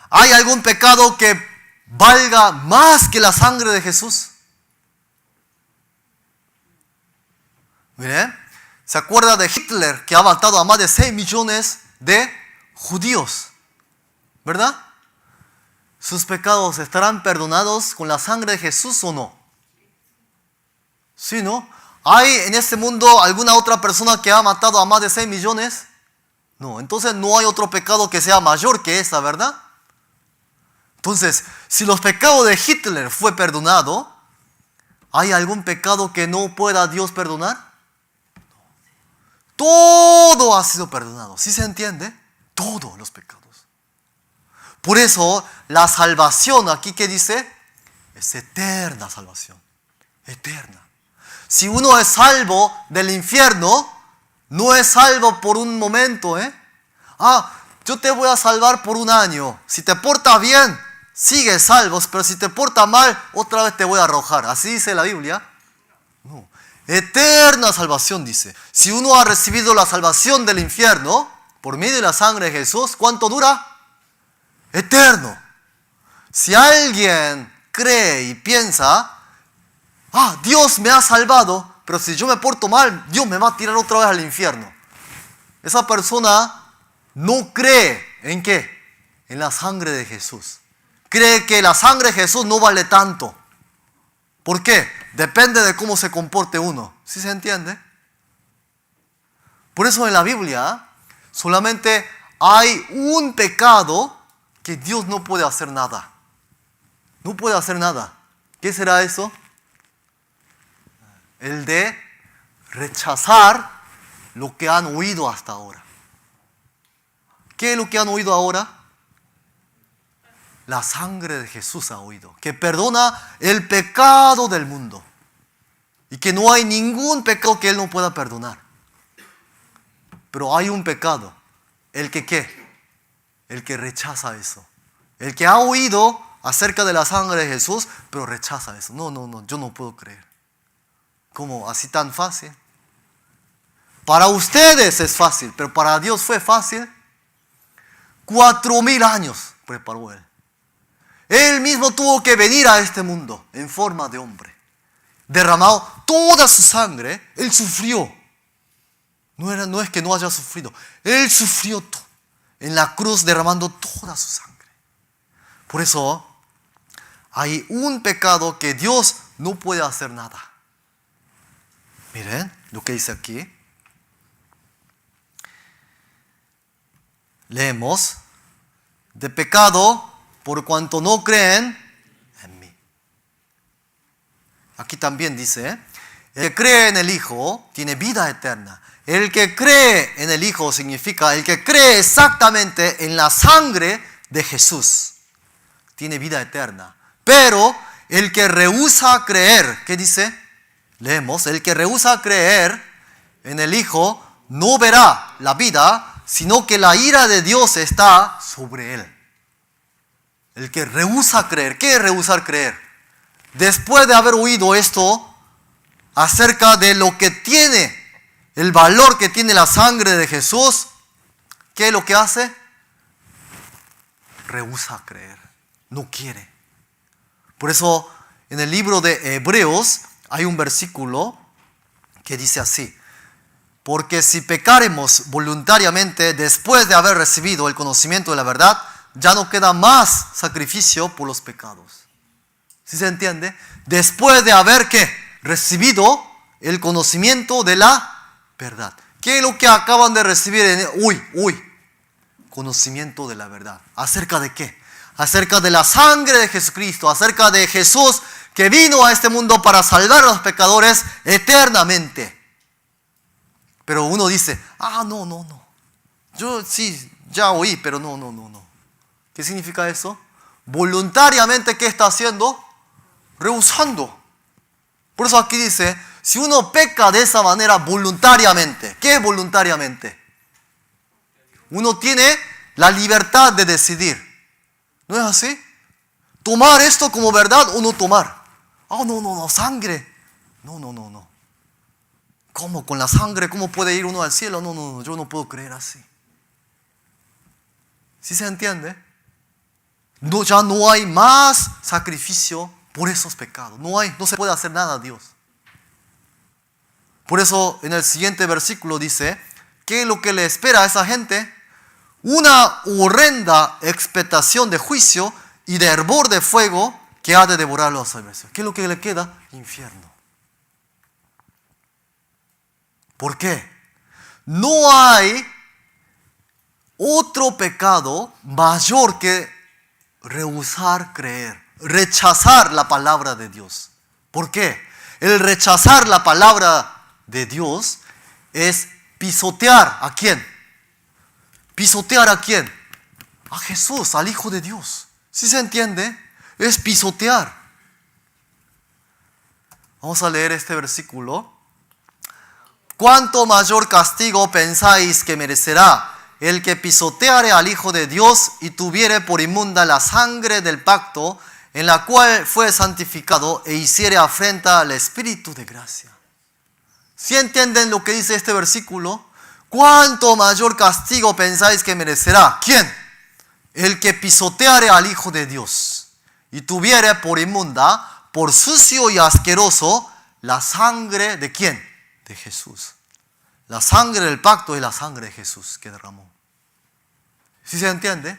[SPEAKER 1] ¿Hay algún pecado que valga más que la sangre de Jesús? Miren, ¿se acuerda de Hitler que ha matado a más de 6 millones de judíos? ¿Verdad? ¿Sus pecados estarán perdonados con la sangre de Jesús o no? ¿Sí, no? ¿Hay en este mundo alguna otra persona que ha matado a más de 6 millones? No, entonces no hay otro pecado que sea mayor que esa, ¿verdad? Entonces, si los pecados de Hitler fue perdonado, ¿hay algún pecado que no pueda Dios perdonar? Todo ha sido perdonado. ¿Sí se entiende? Todos los pecados. Por eso, la salvación aquí que dice, es eterna salvación. Eterna. Si uno es salvo del infierno, no es salvo por un momento, yo te voy a salvar por un año. Si te portas bien, sigues salvos, pero si te portas mal, otra vez te voy a arrojar. ¿Así dice la Biblia? No. Eterna salvación dice. Si uno ha recibido la salvación del infierno, por medio de la sangre de Jesús, ¿cuánto dura? Eterno. Si alguien cree y piensa, Dios me ha salvado, pero si yo me porto mal, Dios me va a tirar otra vez al infierno. Esa persona no cree ¿en qué? En la sangre de Jesús. Cree que la sangre de Jesús no vale tanto. ¿Por qué? Depende de cómo se comporte uno. ¿Sí se entiende? Por eso en la Biblia solamente hay un pecado que Dios no puede hacer nada. No puede hacer nada. ¿Qué será eso? El de rechazar lo que han oído hasta ahora. ¿Qué es lo que han oído ahora? La sangre de Jesús ha oído, que perdona el pecado del mundo y que no hay ningún pecado que Él no pueda perdonar. Pero hay un pecado, el que ¿qué? El que rechaza eso. El que ha oído acerca de la sangre de Jesús, pero rechaza eso. No, yo no puedo creer. ¿Cómo? ¿Así tan fácil? Para ustedes es fácil, pero para Dios fue fácil. 4,000 años preparó Él. Él mismo tuvo que venir a este mundo en forma de hombre. Derramado toda su sangre, Él sufrió. No es que no haya sufrido. Él sufrió en la cruz derramando toda su sangre. Por eso hay un pecado que Dios no puede hacer nada. Miren lo que dice aquí. Leemos. De pecado por cuanto no creen en mí. Aquí también dice, el que cree en el Hijo tiene vida eterna. El que cree en el Hijo significa el que cree exactamente en la sangre de Jesús. Tiene vida eterna. Pero el que rehúsa creer, ¿qué dice? Leemos, el que rehúsa creer en el Hijo no verá la vida, sino que la ira de Dios está sobre él. El que rehúsa creer. ¿Qué es rehusar creer? Después de haber oído esto acerca de lo que tiene, el valor que tiene la sangre de Jesús, ¿qué es lo que hace? rehúsa creer, no quiere. Por eso en el libro de Hebreos hay un versículo que dice así: porque si pecaremos voluntariamente después de haber recibido el conocimiento de la verdad, ya no queda más sacrificio por los pecados. ¿Sí se entiende? Después de haber ¿qué? Recibido el conocimiento de la verdad. ¿Qué es lo que acaban de recibir? Conocimiento de la verdad. ¿Acerca de qué? Acerca de la sangre de Jesucristo, acerca de Jesús que vino a este mundo para salvar a los pecadores eternamente. Pero uno dice, no. Yo sí, ya oí, pero no. ¿Qué significa eso? Voluntariamente, ¿qué está haciendo? Rehusando. Por eso aquí dice, si uno peca de esa manera voluntariamente, ¿qué es voluntariamente? Uno tiene la libertad de decidir. ¿No es así? Tomar esto como verdad o no tomar. No, sangre. No. ¿Cómo? ¿Con la sangre? ¿Cómo puede ir uno al cielo? No, yo no puedo creer así. ¿Sí se entiende? No, ya no hay más sacrificio por esos pecados. No se puede hacer nada a Dios. Por eso en el siguiente versículo dice, ¿qué es lo que le espera a esa gente? Una horrenda expectación de juicio y de hervor de fuego que ha de devorar los adversarios. ¿Qué es lo que le queda? Infierno. ¿Por qué? No hay otro pecado mayor que rehusar creer, rechazar la palabra de Dios. ¿Por qué? El rechazar la palabra de Dios es pisotear ¿a quién? ¿Pisotear a quién? A Jesús, al Hijo de Dios. ¿Sí se entiende? Es pisotear. Vamos a leer este versículo. ¿Cuánto mayor castigo pensáis que merecerá el que pisoteare al Hijo de Dios y tuviere por inmunda la sangre del pacto en la cual fue santificado e hiciere afrenta al Espíritu de gracia? ¿Sí entienden lo que dice este versículo? ¿Cuánto mayor castigo pensáis que merecerá? ¿Quién? El que pisoteare al Hijo de Dios y tuviere por inmunda, por sucio y asqueroso, la sangre ¿de quién? De Jesús. La sangre del pacto es la sangre de Jesús que derramó. ¿Sí se entiende?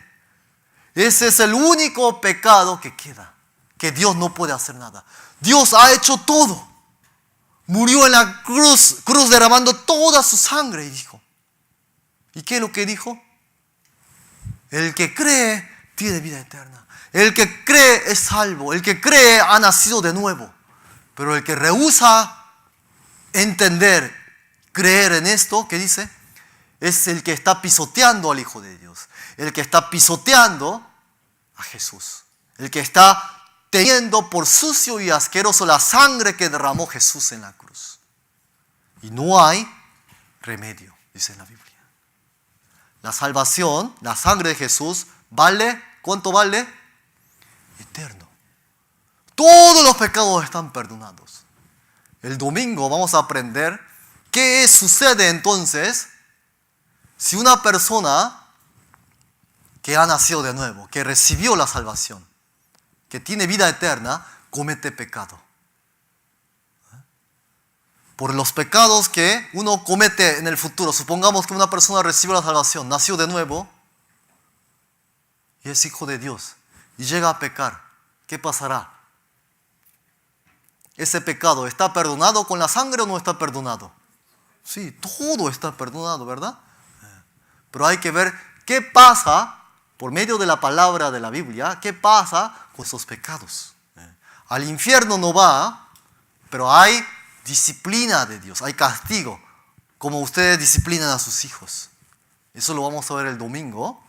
[SPEAKER 1] Ese es el único pecado que queda, que Dios no puede hacer nada. Dios ha hecho todo. Murió en la cruz derramando toda su sangre y dijo. ¿Y qué es lo que dijo? El que cree tiene vida eterna. El que cree es salvo. El que cree ha nacido de nuevo. Pero el que rehúsa entender, creer en esto, ¿qué dice? Es el que está pisoteando al Hijo de Dios. El que está pisoteando a Jesús. El que está teniendo por sucio y asqueroso la sangre que derramó Jesús en la cruz. Y no hay remedio, dice la Biblia. La salvación, la sangre de Jesús, ¿vale? ¿Cuánto vale? Eterno. Todos los pecados están perdonados. El domingo vamos a aprender qué sucede entonces si una persona que ha nacido de nuevo, que recibió la salvación, que tiene vida eterna, comete pecado. Por los pecados que uno comete en el futuro. Supongamos que una persona recibe la salvación, nació de nuevo y es hijo de Dios y llega a pecar. ¿Qué pasará? ¿Ese pecado está perdonado con la sangre o no está perdonado? Sí, todo está perdonado, ¿verdad? Pero hay que ver qué pasa por medio de la palabra de la Biblia, qué pasa con esos pecados. Al infierno no va, pero hay disciplina de Dios, hay castigo, como ustedes disciplinan a sus hijos. Eso lo vamos a ver el domingo.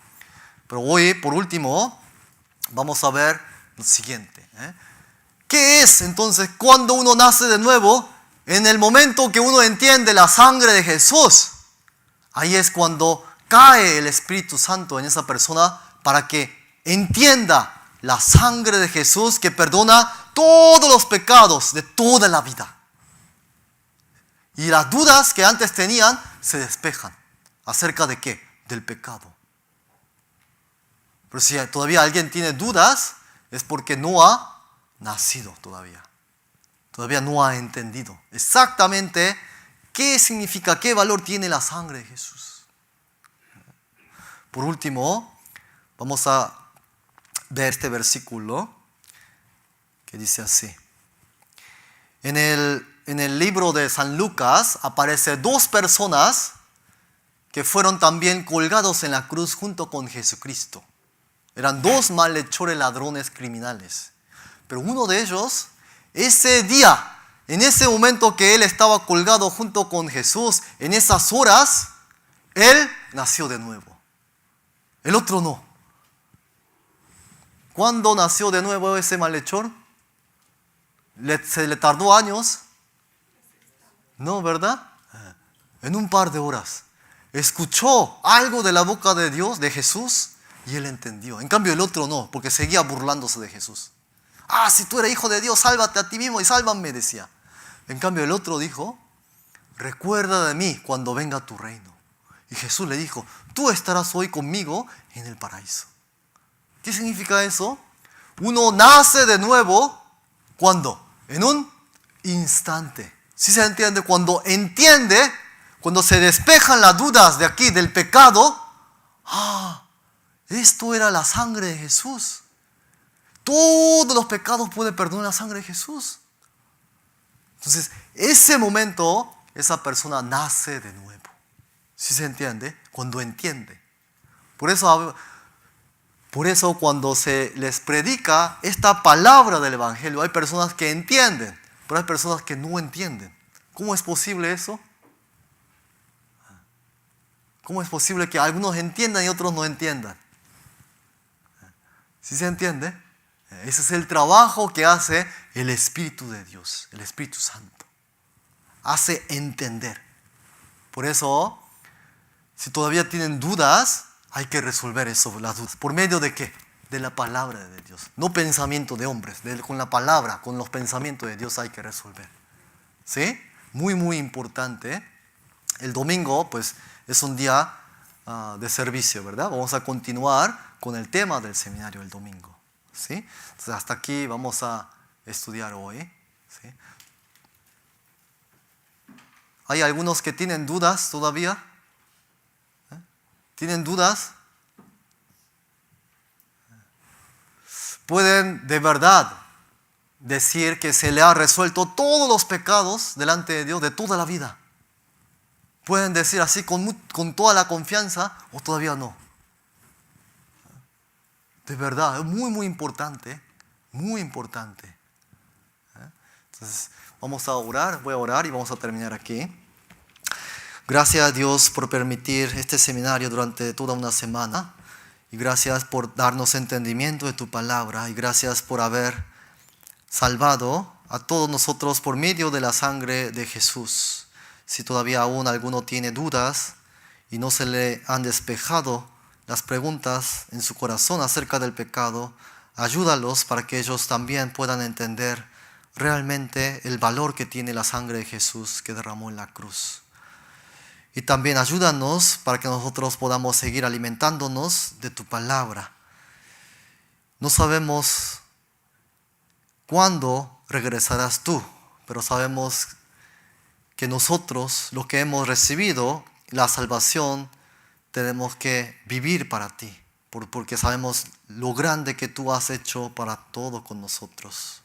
[SPEAKER 1] Pero hoy, por último, vamos a ver lo siguiente. ¿Qué es entonces cuando uno nace de nuevo? En el momento que uno entiende la sangre de Jesús, ahí es cuando cae el Espíritu Santo en esa persona para que entienda la sangre de Jesús que perdona todos los pecados de toda la vida. Y las dudas que antes tenían se despejan. ¿Acerca de qué? Del pecado. Pero si todavía alguien tiene dudas, es porque no ha nacido todavía. Todavía no ha entendido exactamente qué significa, qué valor tiene la sangre de Jesús. Por último, vamos a ver este versículo que dice así. En el libro de San Lucas aparecen dos personas que fueron también colgados en la cruz junto con Jesucristo. Eran dos malhechores, ladrones, criminales. Pero uno de ellos, ese día, en ese momento que él estaba colgado junto con Jesús, en esas horas, él nació de nuevo. El otro no. ¿Cuándo nació de nuevo ese malhechor? ¿Se le tardó años? No, ¿verdad? En un par de horas. Escuchó algo de la boca de Dios, de Jesús, y él entendió. En cambio el otro no, porque seguía burlándose de Jesús. Si tú eres hijo de Dios, sálvate a ti mismo y sálvame, decía. En cambio el otro dijo, recuerda de mí cuando venga tu reino. Y Jesús le dijo, tú estarás hoy conmigo en el paraíso. ¿Qué significa eso? Uno nace de nuevo, ¿cuándo? En un instante. ¿Sí se entiende? Cuando entiende, cuando se despejan las dudas de aquí del pecado, esto era la sangre de Jesús. Todos los pecados puede perdonar la sangre de Jesús. Entonces, ese momento, esa persona nace de nuevo. ¿Sí se entiende? Cuando entiende. Por eso cuando se les predica esta palabra del Evangelio, hay personas que entienden, pero hay personas que no entienden. ¿Cómo es posible eso? ¿Cómo es posible que algunos entiendan y otros no entiendan? ¿Sí se entiende? Ese es el trabajo que hace el Espíritu de Dios, el Espíritu Santo. Hace entender. Por eso, si todavía tienen dudas, hay que resolver eso, las dudas. ¿Por medio de qué? De la palabra de Dios. No pensamiento de hombres. Con la palabra, con los pensamientos de Dios hay que resolver. ¿Sí? Muy, muy importante. El domingo, pues, es un día de servicio, ¿verdad? Vamos a continuar con el tema del seminario el domingo. ¿Sí? Entonces, hasta aquí vamos a estudiar hoy. ¿Sí? ¿Hay algunos que tienen dudas todavía? ¿Tienen dudas? ¿Pueden de verdad decir que se le ha resuelto todos los pecados delante de Dios de toda la vida? ¿Pueden decir así con toda la confianza o todavía no? De verdad, es muy, muy importante. Muy importante. Entonces, vamos a orar. Voy a orar y vamos a terminar aquí. Gracias a Dios por permitir este seminario durante toda una semana. Y gracias por darnos entendimiento de tu palabra. Y gracias por haber salvado a todos nosotros por medio de la sangre de Jesús. Si todavía aún alguno tiene dudas y no se le han despejado las preguntas en su corazón acerca del pecado, ayúdalos para que ellos también puedan entender realmente el valor que tiene la sangre de Jesús que derramó en la cruz. Y también ayúdanos para que nosotros podamos seguir alimentándonos de tu palabra. No sabemos cuándo regresarás tú, pero sabemos que nosotros, los que hemos recibido la salvación, tenemos que vivir para ti, porque sabemos lo grande que tú has hecho para todo con nosotros.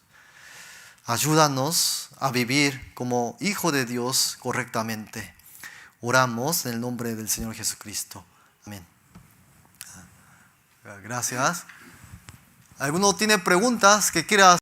[SPEAKER 1] Ayúdanos a vivir como hijo de Dios correctamente. Oramos en el nombre del Señor Jesucristo. Amén. Gracias. ¿Alguno tiene preguntas que quiera